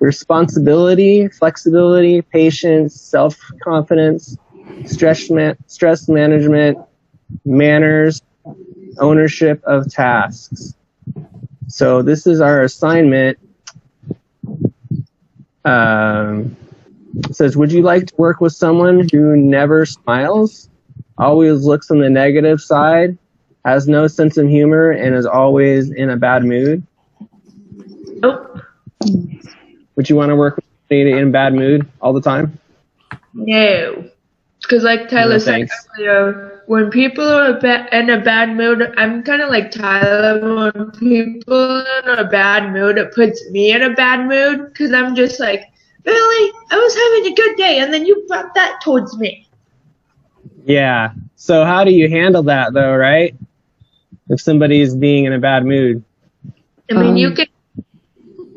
Responsibility, flexibility, patience, self-confidence, stress management, manners, ownership of tasks. So this is our assignment. It says, would you like to work with someone who never smiles, always looks on the negative side, has no sense of humor, and is always in a bad mood? Nope. Would you want to work with somebody in a bad mood all the time? No. Because like Tyler No, said thanks. earlier, when people are in a bad mood, I'm kind of like Tyler. When people are in a bad mood, it puts me in a bad mood because I'm just like, really? I was having a good day, and then you brought that towards me. Yeah. So how do you handle that though, right? If somebody is being in a bad mood, I mean, you can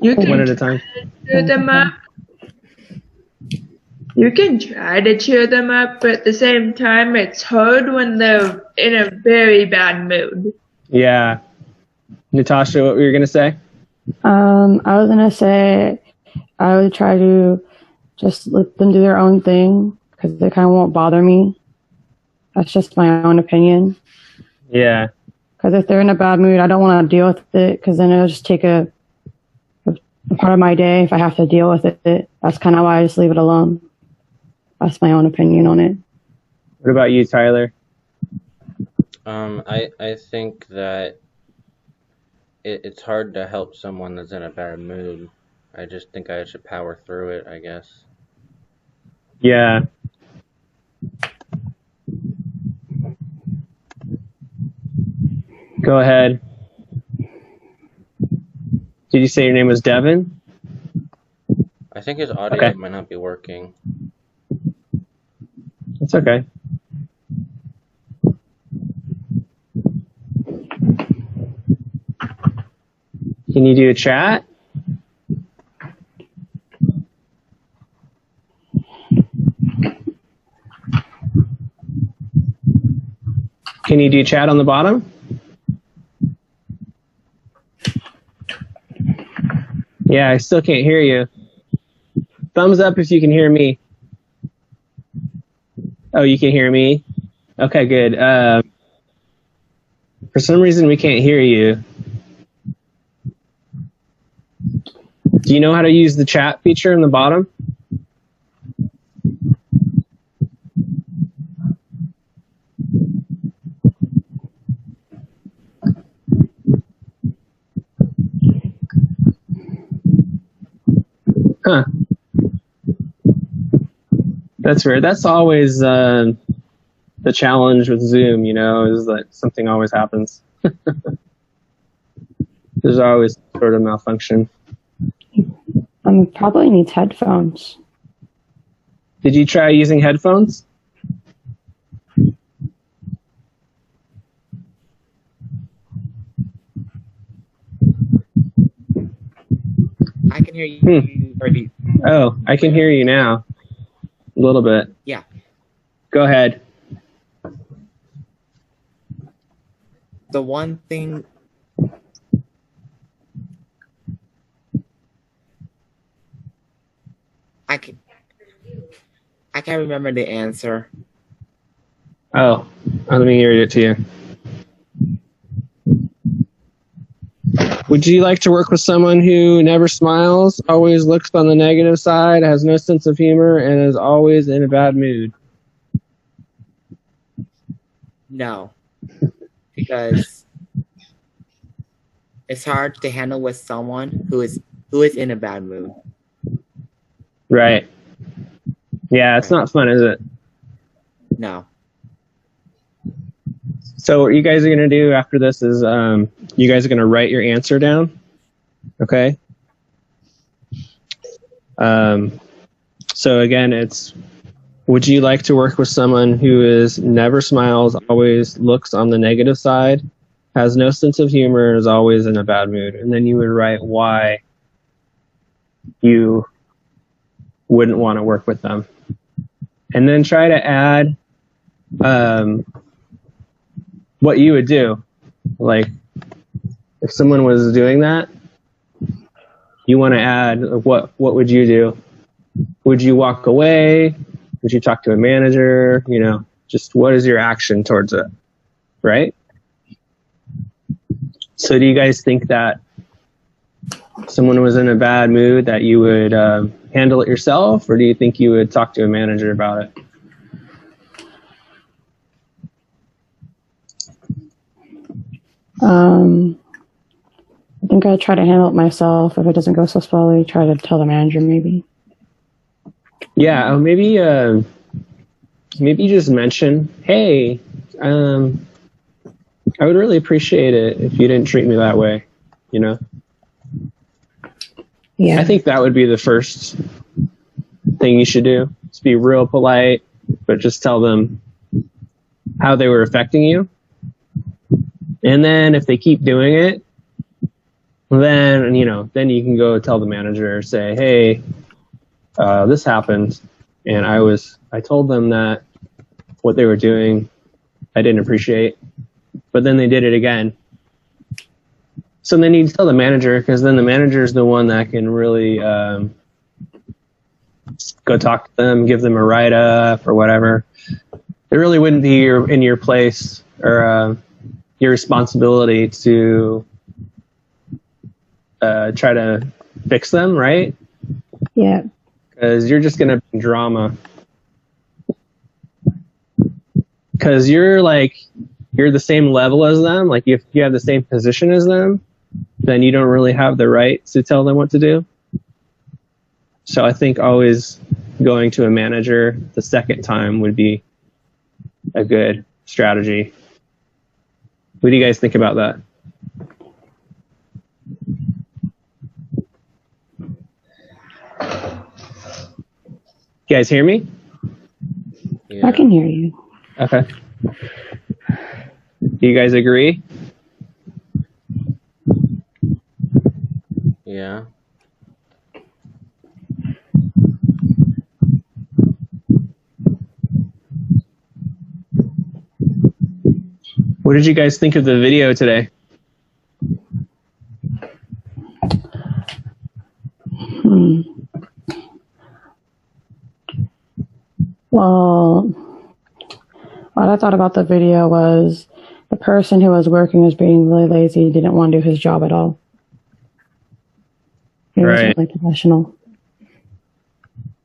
one at a time. cheer them up. You can try to cheer them up, but at the same time, it's hard when they're in a very bad mood. Yeah. Natasha, what were you going to say? I was gonna say I would try to just let them do their own thing because they kind of won't bother me. That's just my own opinion. Yeah. Because if they're in a bad mood, I don't want to deal with it because then it'll just take a part of my day if I have to deal with it. That's kind of why I just leave it alone. That's my own opinion on it. What about you, Tyler? I think that it's hard to help someone that's in a bad mood. I just think I should power through it, I guess. Yeah. Go ahead. Did you say your name was Devin? I think his audio Okay. might not be working. It's okay. Can you do a chat? Can you do chat on the bottom? Yeah, I still can't hear you. Thumbs up if you can hear me. Oh, you can hear me? Okay, good. For some reason, we can't hear you. Do you know how to use the chat feature in the bottom? Huh. That's weird. That's always the challenge with Zoom, you know, is that something always happens. There's always sort of malfunction. Probably needs headphones. Did you try using headphones? I can hear you. Oh, I can hear you now. A little bit. Yeah. Go ahead. The one thing I can't remember the answer. Oh, let me read it to you. Would you like to work with someone who never smiles, always looks on the negative side, has no sense of humor, and is always in a bad mood? No. Because it's hard to handle with someone who is in a bad mood. Right. Yeah, it's not fun, is it? No. So what you guys are going to do after this is you guys are going to write your answer down. Okay? So again, it's, would you like to work with someone who is never smiles, always looks on the negative side, has no sense of humor, and is always in a bad mood? And then you would write why you wouldn't want to work with them. And then try to add what you would do. Like, if someone was doing that, you want to add what would you do? Would you walk away? Would you talk to a manager? You know, just what is your action towards it, right? So do you guys think that if someone was in a bad mood that you would handle it yourself, or do you think you would talk to a manager about it? I think I'd try to handle it myself. If it doesn't go so slowly, try to tell the manager maybe. Yeah, maybe just mention, hey, I would really appreciate it if you didn't treat me that way, you know? Yeah. I think that would be the first thing you should do. Just be real polite, but just tell them how they were affecting you. And then if they keep doing it, then, you know, then you can go tell the manager, say, hey, this happened, and I told them that what they were doing I didn't appreciate, but then they did it again. So then you tell the manager, because then the manager is the one that can really go talk to them, give them a write-up or whatever. It really wouldn't be in your place or your responsibility to try to fix them, right? Yeah. Because you're just going to bring drama. Because you're the same level as them. Like, if you have the same position as them, then you don't really have the right to tell them what to do. So I think always going to a manager the second time would be a good strategy. What do you guys think about that? You guys hear me? Yeah. I can hear you. Okay. Do you guys agree? Yeah. What did you guys think of the video today? Well, what I thought about the video was the person who was working was being really lazy, didn't want to do his job at all. He wasn't Right. really professional.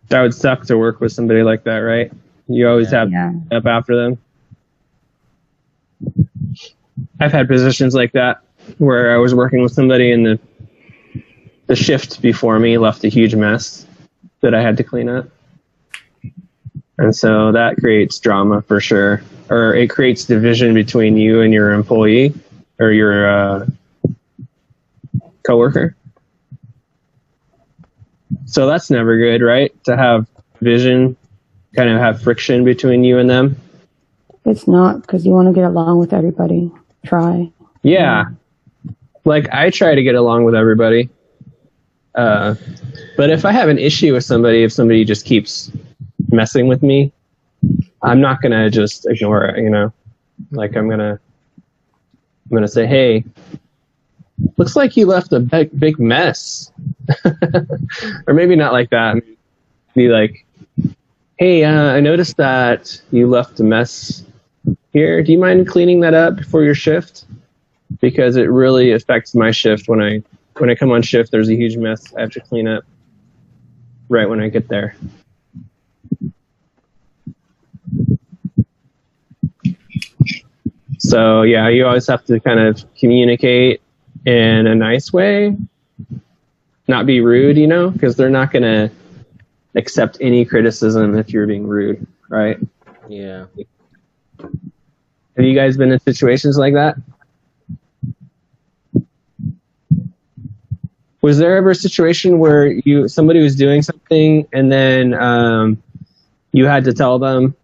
That would suck to work with somebody like that, right? You always have Yeah. up after them. I've had positions like that where I was working with somebody and the shift before me left a huge mess that I had to clean up. And so that creates drama for sure. Or it creates division between you and your employee or your coworker. So that's never good, right? To have division kind of have friction between you and them? It's not, because you want to get along with everybody. Try. Yeah. Like, I try to get along with everybody. But if I have an issue with somebody, if somebody just keeps messing with me, I'm not going to just ignore it, you know? Like, I'm going to say, hey, looks like you left a big mess. Or maybe not like that. Be like, hey, I noticed that you left a mess here. Do you mind cleaning that up before your shift? Because it really affects my shift. When I come on shift, there's a huge mess I have to clean up right when I get there. So yeah, you always have to kind of communicate in a nice way, not be rude, you know, because they're not going to accept any criticism if you're being rude, right? Yeah. Have you guys been in situations like that? Was there ever a situation where somebody was doing something and then you had to tell them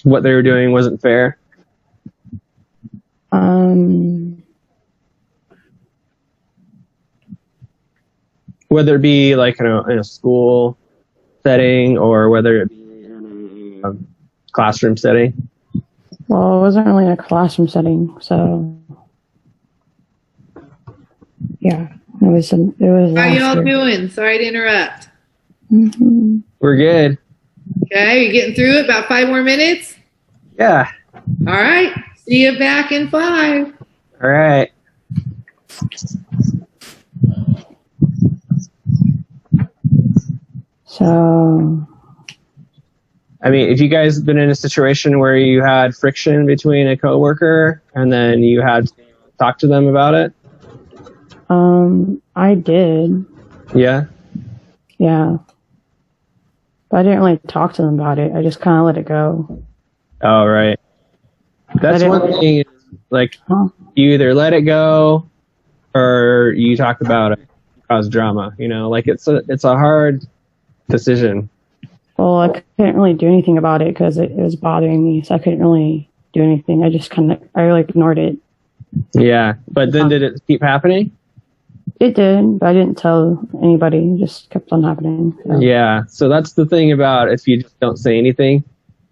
what they were doing wasn't fair? Whether it be like in a school setting or whether it be in a classroom setting? Well, it wasn't really in a classroom setting, so yeah, it was. How y'all doing? Sorry to interrupt. Mm-hmm. We're good. Okay, you getting through it? About 5 more minutes? Yeah. All right. See you back in 5. All right. So, I mean, if you guys been in a situation where you had friction between a coworker and then you had to talk to them about it? I did. Yeah? Yeah. But I didn't really talk to them about it. I just kind of let it go. Oh, right. That's one thing, like, you either let it go or you talk about it, cause drama, you know? Like, it's a hard decision. Well, I couldn't really do anything about it because it was bothering me, so I couldn't really do anything. I just I really ignored it. Yeah, but then did it keep happening? It did, but I didn't tell anybody. It just kept on happening. So. Yeah, so that's the thing about if you just don't say anything,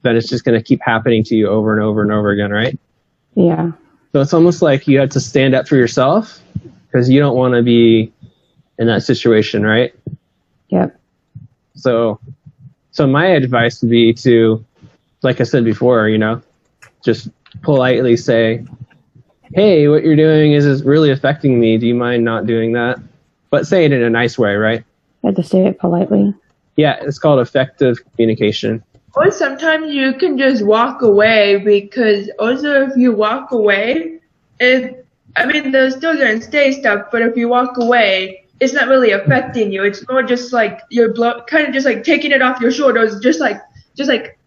then it's just going to keep happening to you over and over and over again, right? Yeah. So it's almost like you have to stand up for yourself because you don't want to be in that situation, right? Yep. So my advice would be to, like I said before, you know, just politely say, hey, what you're doing is really affecting me. Do you mind not doing that? But say it in a nice way, right? I had to say it politely. Yeah, it's called effective communication. Or sometimes you can just walk away, because also if you walk away, they're still going to say stuff, but if you walk away, it's not really affecting you. It's more just like you're kind of just like taking it off your shoulders, just like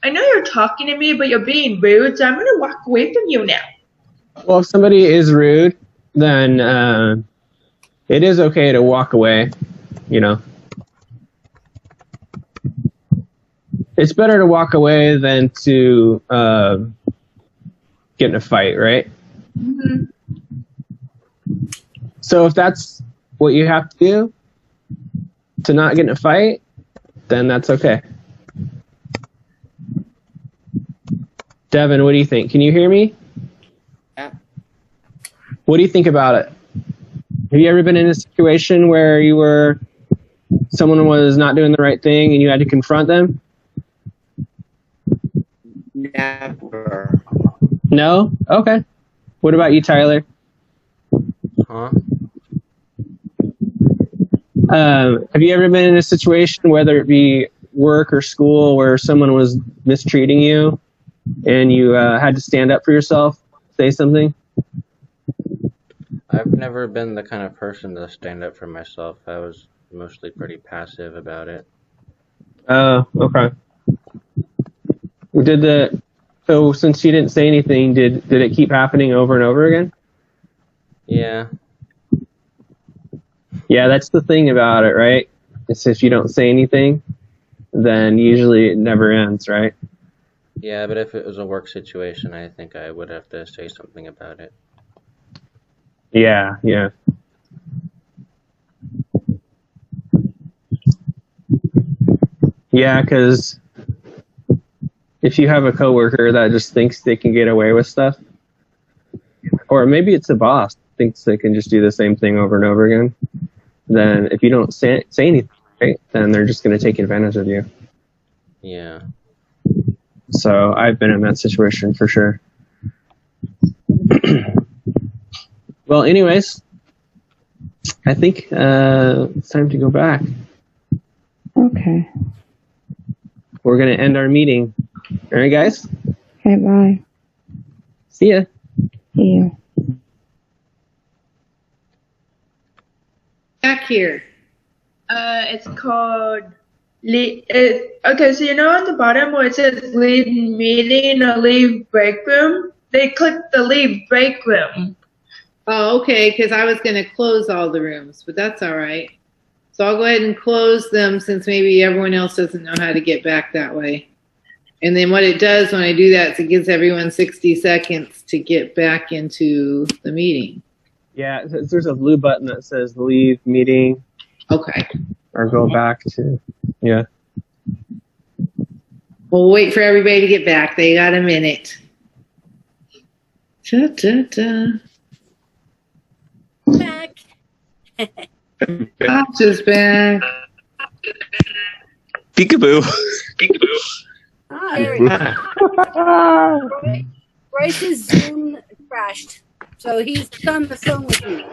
I know you're talking to me, but you're being rude, so I'm going to walk away from you now. Well, if somebody is rude, then it is okay to walk away, you know. It's better to walk away than to get in a fight, right? Mm-hmm. So if that's what you have to do to not get in a fight, then that's okay. Devin, what do you think? Can you hear me? Yeah. What do you think about it? Have you ever been in a situation where someone was not doing the right thing and you had to confront them? Never. No? Okay. What about you, Tyler? Huh? Have you ever been in a situation, whether it be work or school, where someone was mistreating you and you had to stand up for yourself, say something? I've never been the kind of person to stand up for myself. I was mostly pretty passive about it. Oh, okay. So since you didn't say anything, did it keep happening over and over again? Yeah. Yeah, that's the thing about it, right? It's if you don't say anything, then usually it never ends, right? Yeah, but if it was a work situation, I think I would have to say something about it. Yeah, yeah. Yeah, because if you have a coworker that just thinks they can get away with stuff, or maybe it's a boss thinks they can just do the same thing over and over again, then if you don't say anything, right, then they're just going to take advantage of you. Yeah. So I've been in that situation for sure. Well, anyways, I think it's time to go back. Okay. We're going to end our meeting. All right, guys? Okay, bye. See ya. See you. Back here. It's called okay, so you know on the bottom where it says leave meeting or leave break room? They clicked the leave break room. Oh, okay, because I was going to close all the rooms, but that's all right. So I'll go ahead and close them since maybe everyone else doesn't know how to get back that way. And then what it does when I do that is it gives everyone 60 seconds to get back into the meeting. Yeah, there's a blue button that says leave meeting. Okay. Or go back to, yeah. We'll wait for everybody to get back. They got a minute. Da-da-da. Back. I'm just back. Peekaboo. There we go. Bryce's Zoom crashed, so he's on the phone with me.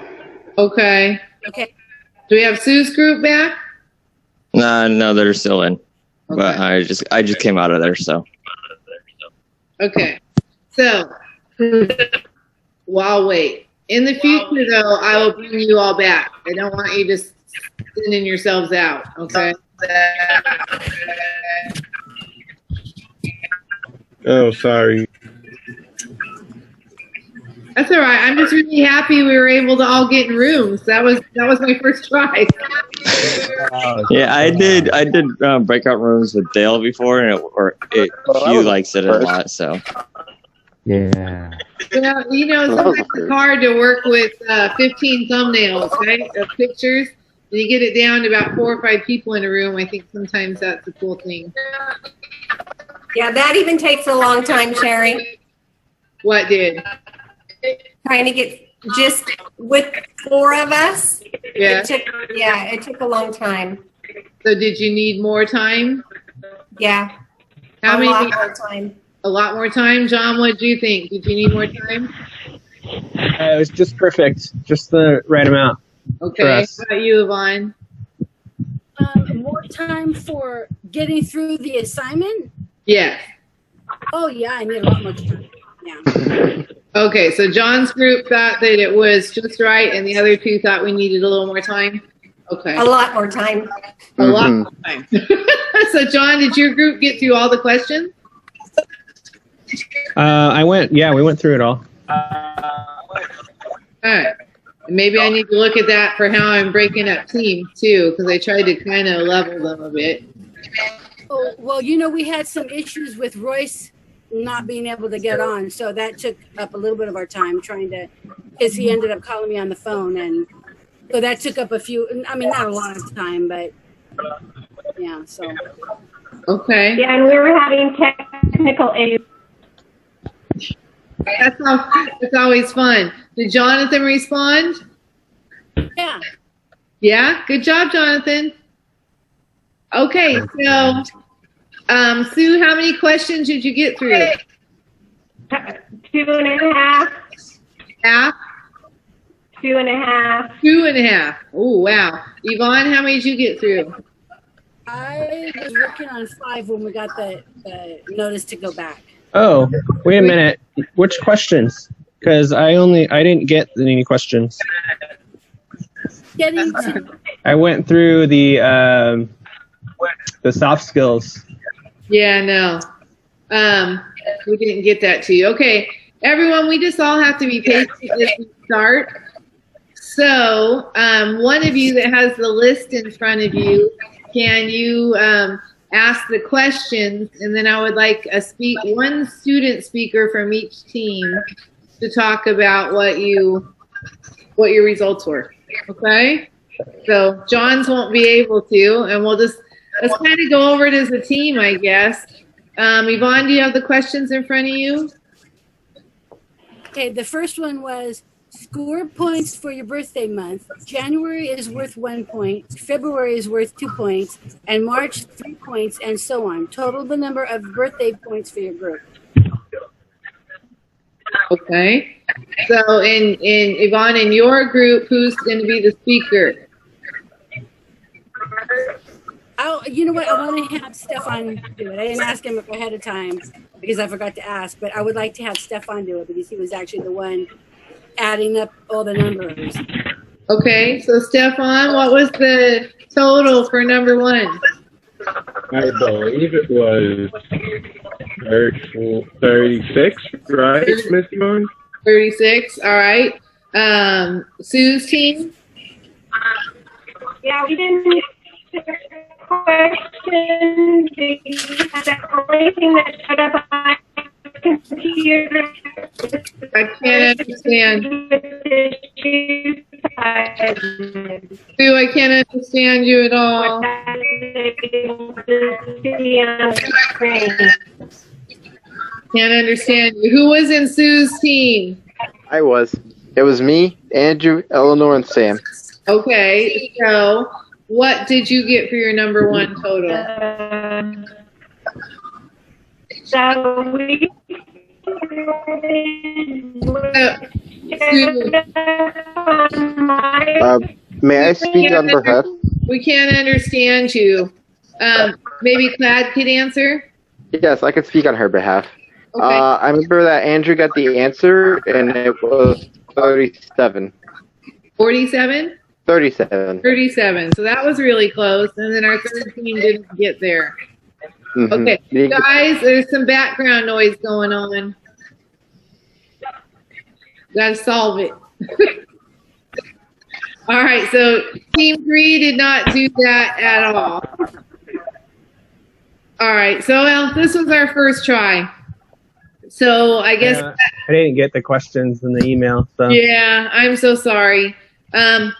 Okay. Okay. Do we have Sue's group back? No, they're still in. But I just came out of there, so. Okay. So, well, I'll wait. In the future, though, I will bring you all back. I don't want you just sending yourselves out, okay? Oh, sorry. That's all right. I'm just really happy we were able to all get in rooms. That was my first try. Yeah, I did breakout rooms with Dale before, and he likes it a lot. So. Yeah. Well, you know, sometimes it's hard to work with 15 thumbnails, right, of pictures. When you get it down to about 4 or 5 people in a room, I think sometimes that's a cool thing. Yeah, that even takes a long time, Sherry. What did? Trying to get just with 4 of us. Yeah. It took a long time. So did you need more time? Yeah. How many? A lot more time. A lot more time? John, what did you think? Did you need more time? It was just perfect. Just the right amount. Okay. For How us. about you, Yvonne? More time for getting through the assignment? Yes. Oh, yeah, I need a lot more time. Yeah. Okay, so John's group thought that it was just right, and the other 2 thought we needed a little more time. Okay. A lot more time. A lot more time. So, John, did your group get through all the questions? We went through it all. All right. Maybe I need to look at that for how I'm breaking up teams, too, because I tried to kind of level them a bit. Oh, well, you know, we had some issues with Royce not being able to get on, so that took up a little bit of our time because he ended up calling me on the phone, and so that took up not a lot of time, but yeah, so. Okay. Yeah, and we were having technical issues. That's always fun. Did Jonathan respond? Yeah. Yeah? Good job, Jonathan. Okay, so Sue, how many questions did you get through? 2.5. Half? 2.5. 2.5. Oh, wow. Yvonne, how many did you get through? I was working on 5 when we got the notice to go back. Oh, wait a minute. Which questions? Because I didn't get any questions. Getting to I went through the soft skills. Yeah, no. We didn't get that to you. Okay, everyone, we just all have to be patient as we start. So, one of you that has the list in front of you, can you ask the questions, and then I would like one student speaker from each team to talk about what your results were. Okay? So John's won't be able to, and let's kind of go over it as a team, I guess. Yvonne, do you have the questions in front of you? Okay, the first one was score points for your birthday month. January is worth 1 point, February is worth 2 points, and March 3 points, and so on. Total the number of birthday points for your group. Okay. So in Yvonne, in your group, who's going to be the speaker? You know what? I want to have Stefan do it. I didn't ask him ahead of time because I forgot to ask, but I would like to have Stefan do it because he was actually the one adding up all the numbers. Okay, so Stefan, what was the total for number 1? I believe it was 36, right, Miss Yvonne? 36, all right. Sue's team? Yeah, we didn't question the only thing that showed up on my computer. I can't understand. Sue, I can't understand you at all. Can't understand you. Who was in Sue's team? I was. It was me, Andrew, Eleanor, and Sam. Okay, so what did you get for your number 1 total? So we May I speak on behalf? We can't understand you. Maybe Clad could answer? Yes, I could speak on her behalf. Okay. I remember that Andrew got the answer, and it was 37. 47? 37. 37. So that was really close. And then our third team didn't get there. Mhm. Okay. Guys, there's some background noise going on. Gotta solve it. All right. So team 3 did not do that at all. All right. So this was our first try. So I guess. I didn't get the questions in the email. So Yeah, I'm so sorry. We're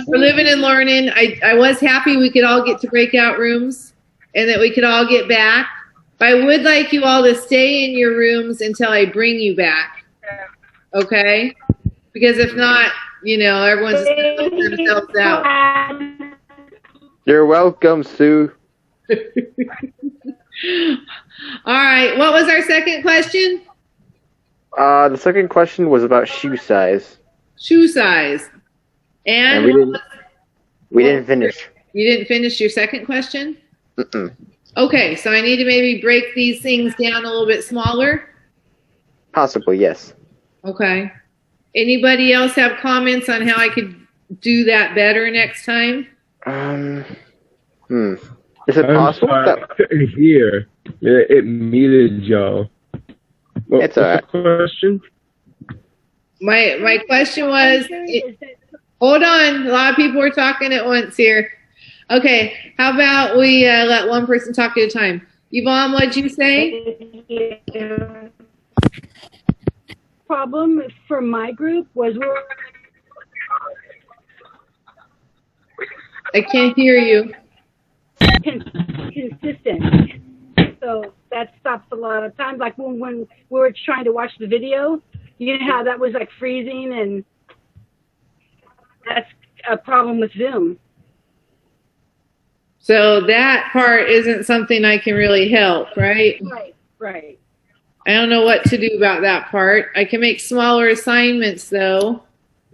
living and learning. I was happy we could all get to breakout rooms and that we could all get back. But I would like you all to stay in your rooms until I bring you back. Okay? Because if not, everyone's just going to let themselves out. You're welcome, Sue. All right. What was our second question? The second question was about shoe size. Shoe size. And we didn't finish. You didn't finish your second question? Mm-mm. Okay, so I need to maybe break these things down a little bit smaller. Possibly, yes. Okay. Anybody else have comments on how I could do that better next time? Is it possible? I couldn't hear. It muted y'all. It's all right. Question? My question was, hold on, a lot of people are talking at once here. Okay, how about we let one person talk at a time? Yvonne, what'd you say? Problem for my group was I can't hear you. Consistent. So that stops a lot of times. Like when we were trying to watch the video, you know how that was like freezing, and that's a problem with Zoom. So that part isn't something I can really help, right? Right. I don't know what to do about that part. I can make smaller assignments though.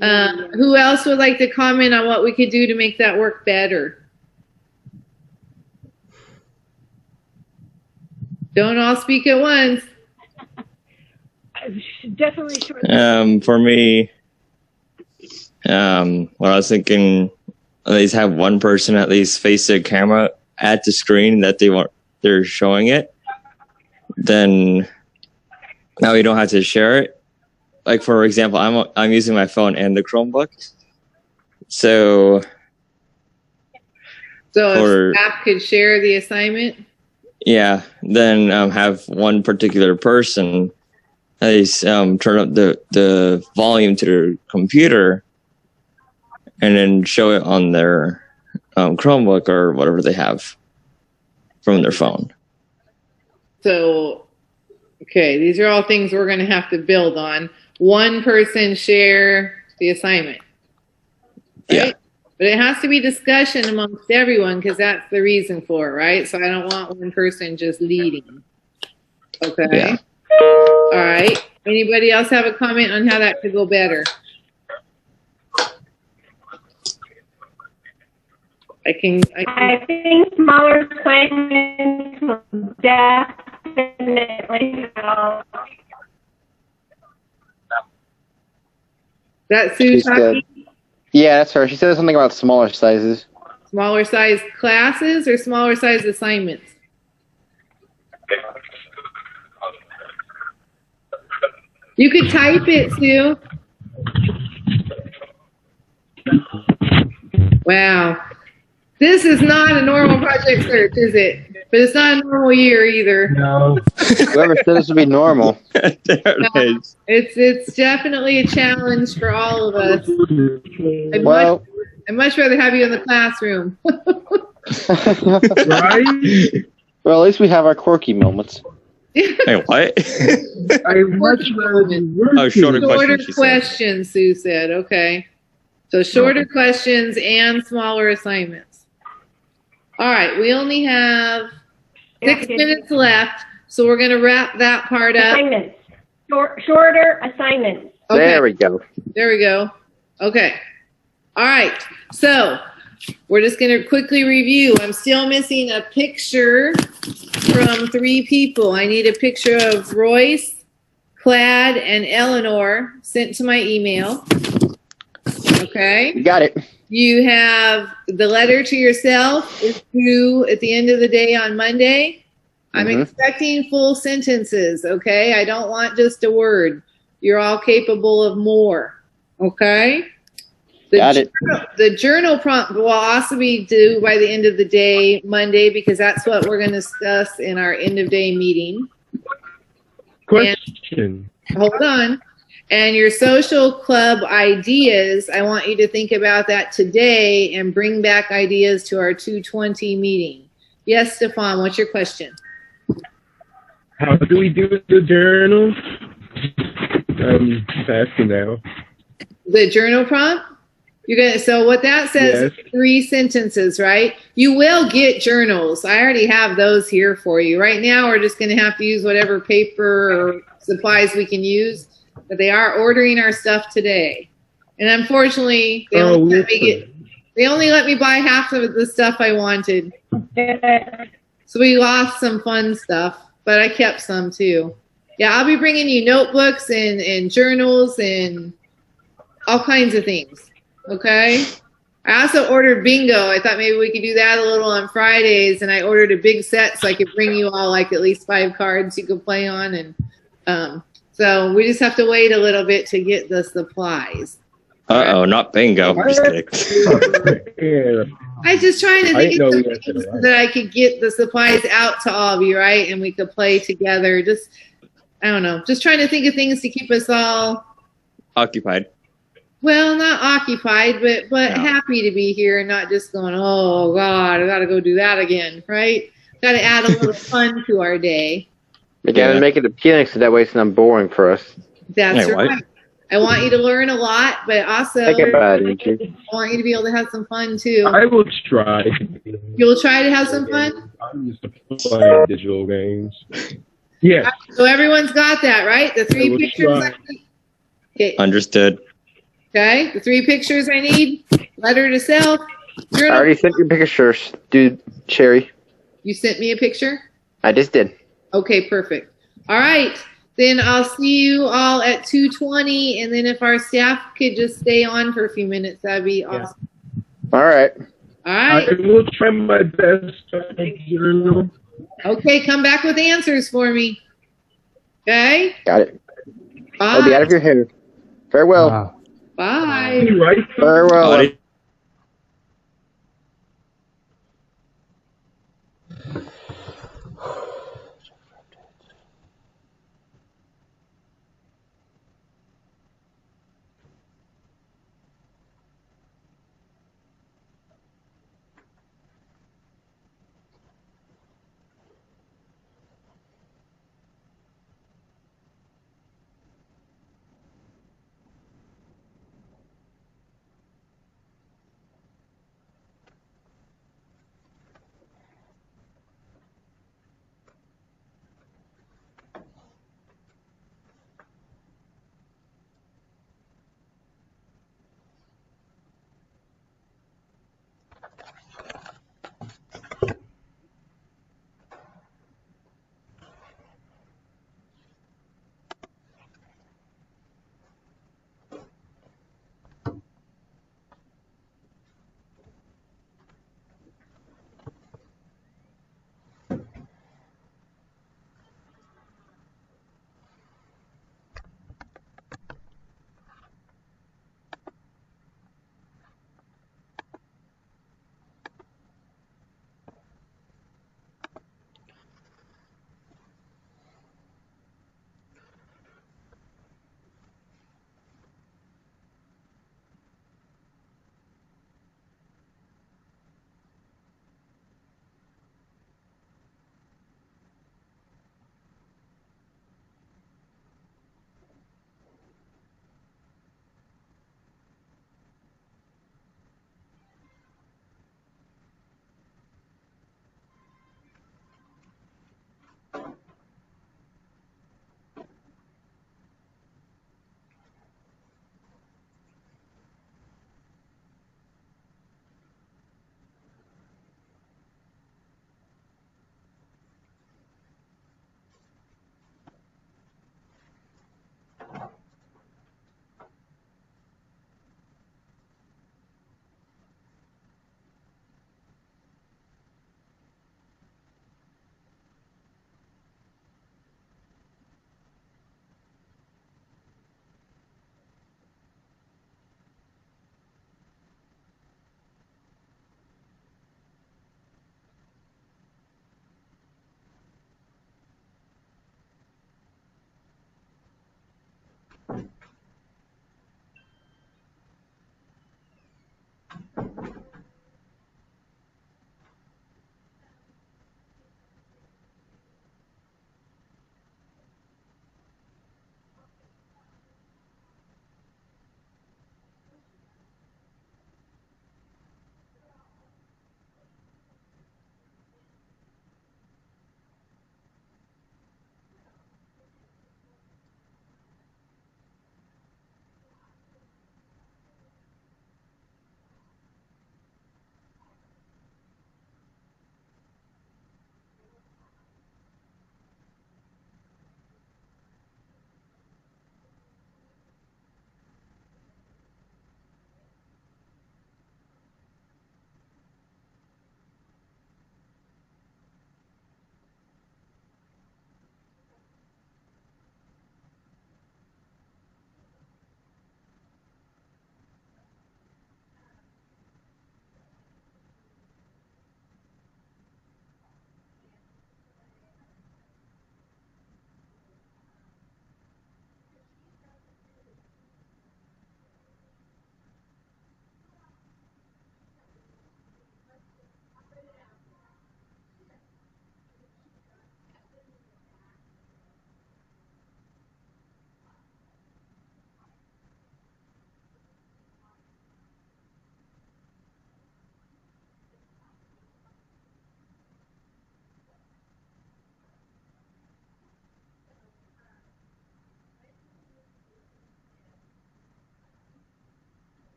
Who else would like to comment on what we could do to make that work better? Don't all speak at once. Definitely sure. For me, what I was thinking, at least have one person at least face the camera at the screen that they're showing it. Then now you don't have to share it. Like for example, I'm using my phone and the Chromebook. So if staff could share the assignment. Yeah, then have one particular person at least turn up the volume to their computer and then show it on their Chromebook or whatever they have from their phone. So, okay, these are all things we're going to have to build on. One person share the assignment. Right? Yeah. But it has to be discussion amongst everyone because that's the reason for it, right? So I don't want one person just leading. Okay. Yeah. All right. Anybody else have a comment on how that could go better? I think smaller assignments will definitely help. That Sue She said, talking? yeah, that's her. She said something about smaller sizes. Smaller size classes or smaller size assignments? You could type it, Sue. Wow. This is not a normal project search, is it? But it's not a normal year either. No. Whoever said this would be normal. It's definitely a challenge for all of us. I'd much rather have you in the classroom. Right? Well, at least we have our quirky moments. Hey, what? I much rather Oh, shorter question, she said. questions, Sue said. Okay. So shorter questions and smaller assignments. All right. We only have 6 minutes left, so we're going to wrap that part up. Assignments. Shorter assignments. Okay. There we go. There we go. Okay. All right. So we're just going to quickly review. I'm still missing a picture from 3 people. I need a picture of Royce, Clad, and Eleanor sent to my email. Okay. You got it. You have the letter to yourself is due at the end of the day on Monday. I'm expecting full sentences, okay? I don't want just a word. You're all capable of more, okay? Got it. The journal prompt will also be due by the end of the day, Monday, because that's what we're going to discuss in our end of day meeting. Question. And, hold on. And your social club ideas, I want you to think about that today and bring back ideas to our 2:20 meeting. Yes, Stefan, what's your question? How do we do the journal? I'm asking now. The journal prompt? So what that says is 3 sentences, right? You will get journals. I already have those here for you. Right now, we're just going to have to use whatever paper or supplies we can use. But they are ordering our stuff today. And unfortunately, they only let me buy half of the stuff I wanted. So we lost some fun stuff, but I kept some too. Yeah, I'll be bringing you notebooks and journals and all kinds of things. Okay? I also ordered bingo. I thought maybe we could do that a little on Fridays, and I ordered a big set so I could bring you all like at least 5 cards you could play on. And so we just have to wait a little bit to get the supplies. Uh-oh, not bingo. Just kidding. I was just trying to think of things so that I could get the supplies out to all of you, right? And we could play together. Just, I don't know, just trying to think of things to keep us all, Occupied. well, not occupied, but happy to be here and not just going, oh, God, I got to go do that again, right? Got to add a little fun to our day. We gotta make it appealing so that way it's not boring for us. That's right. I want you to learn a lot, but also Think about it, I want you to be able to have some fun too. I will try. You'll try to have some fun? I'm used to playing digital games. Yeah. So everyone's got that, right? The 3 pictures. Okay. Understood. Okay. The 3 pictures I need. Letter to self. I already sent you pictures, dude, Sherry. You sent me a picture? I just did. Okay, perfect. All right. Then I'll see you all at 2:20, and then if our staff could just stay on for a few minutes, that'd be awesome. All right. All right. I will try my best to journal. Okay, come back with answers for me. Okay? Got it. Bye. I'll be out of your hair. Farewell. Bye. Farewell.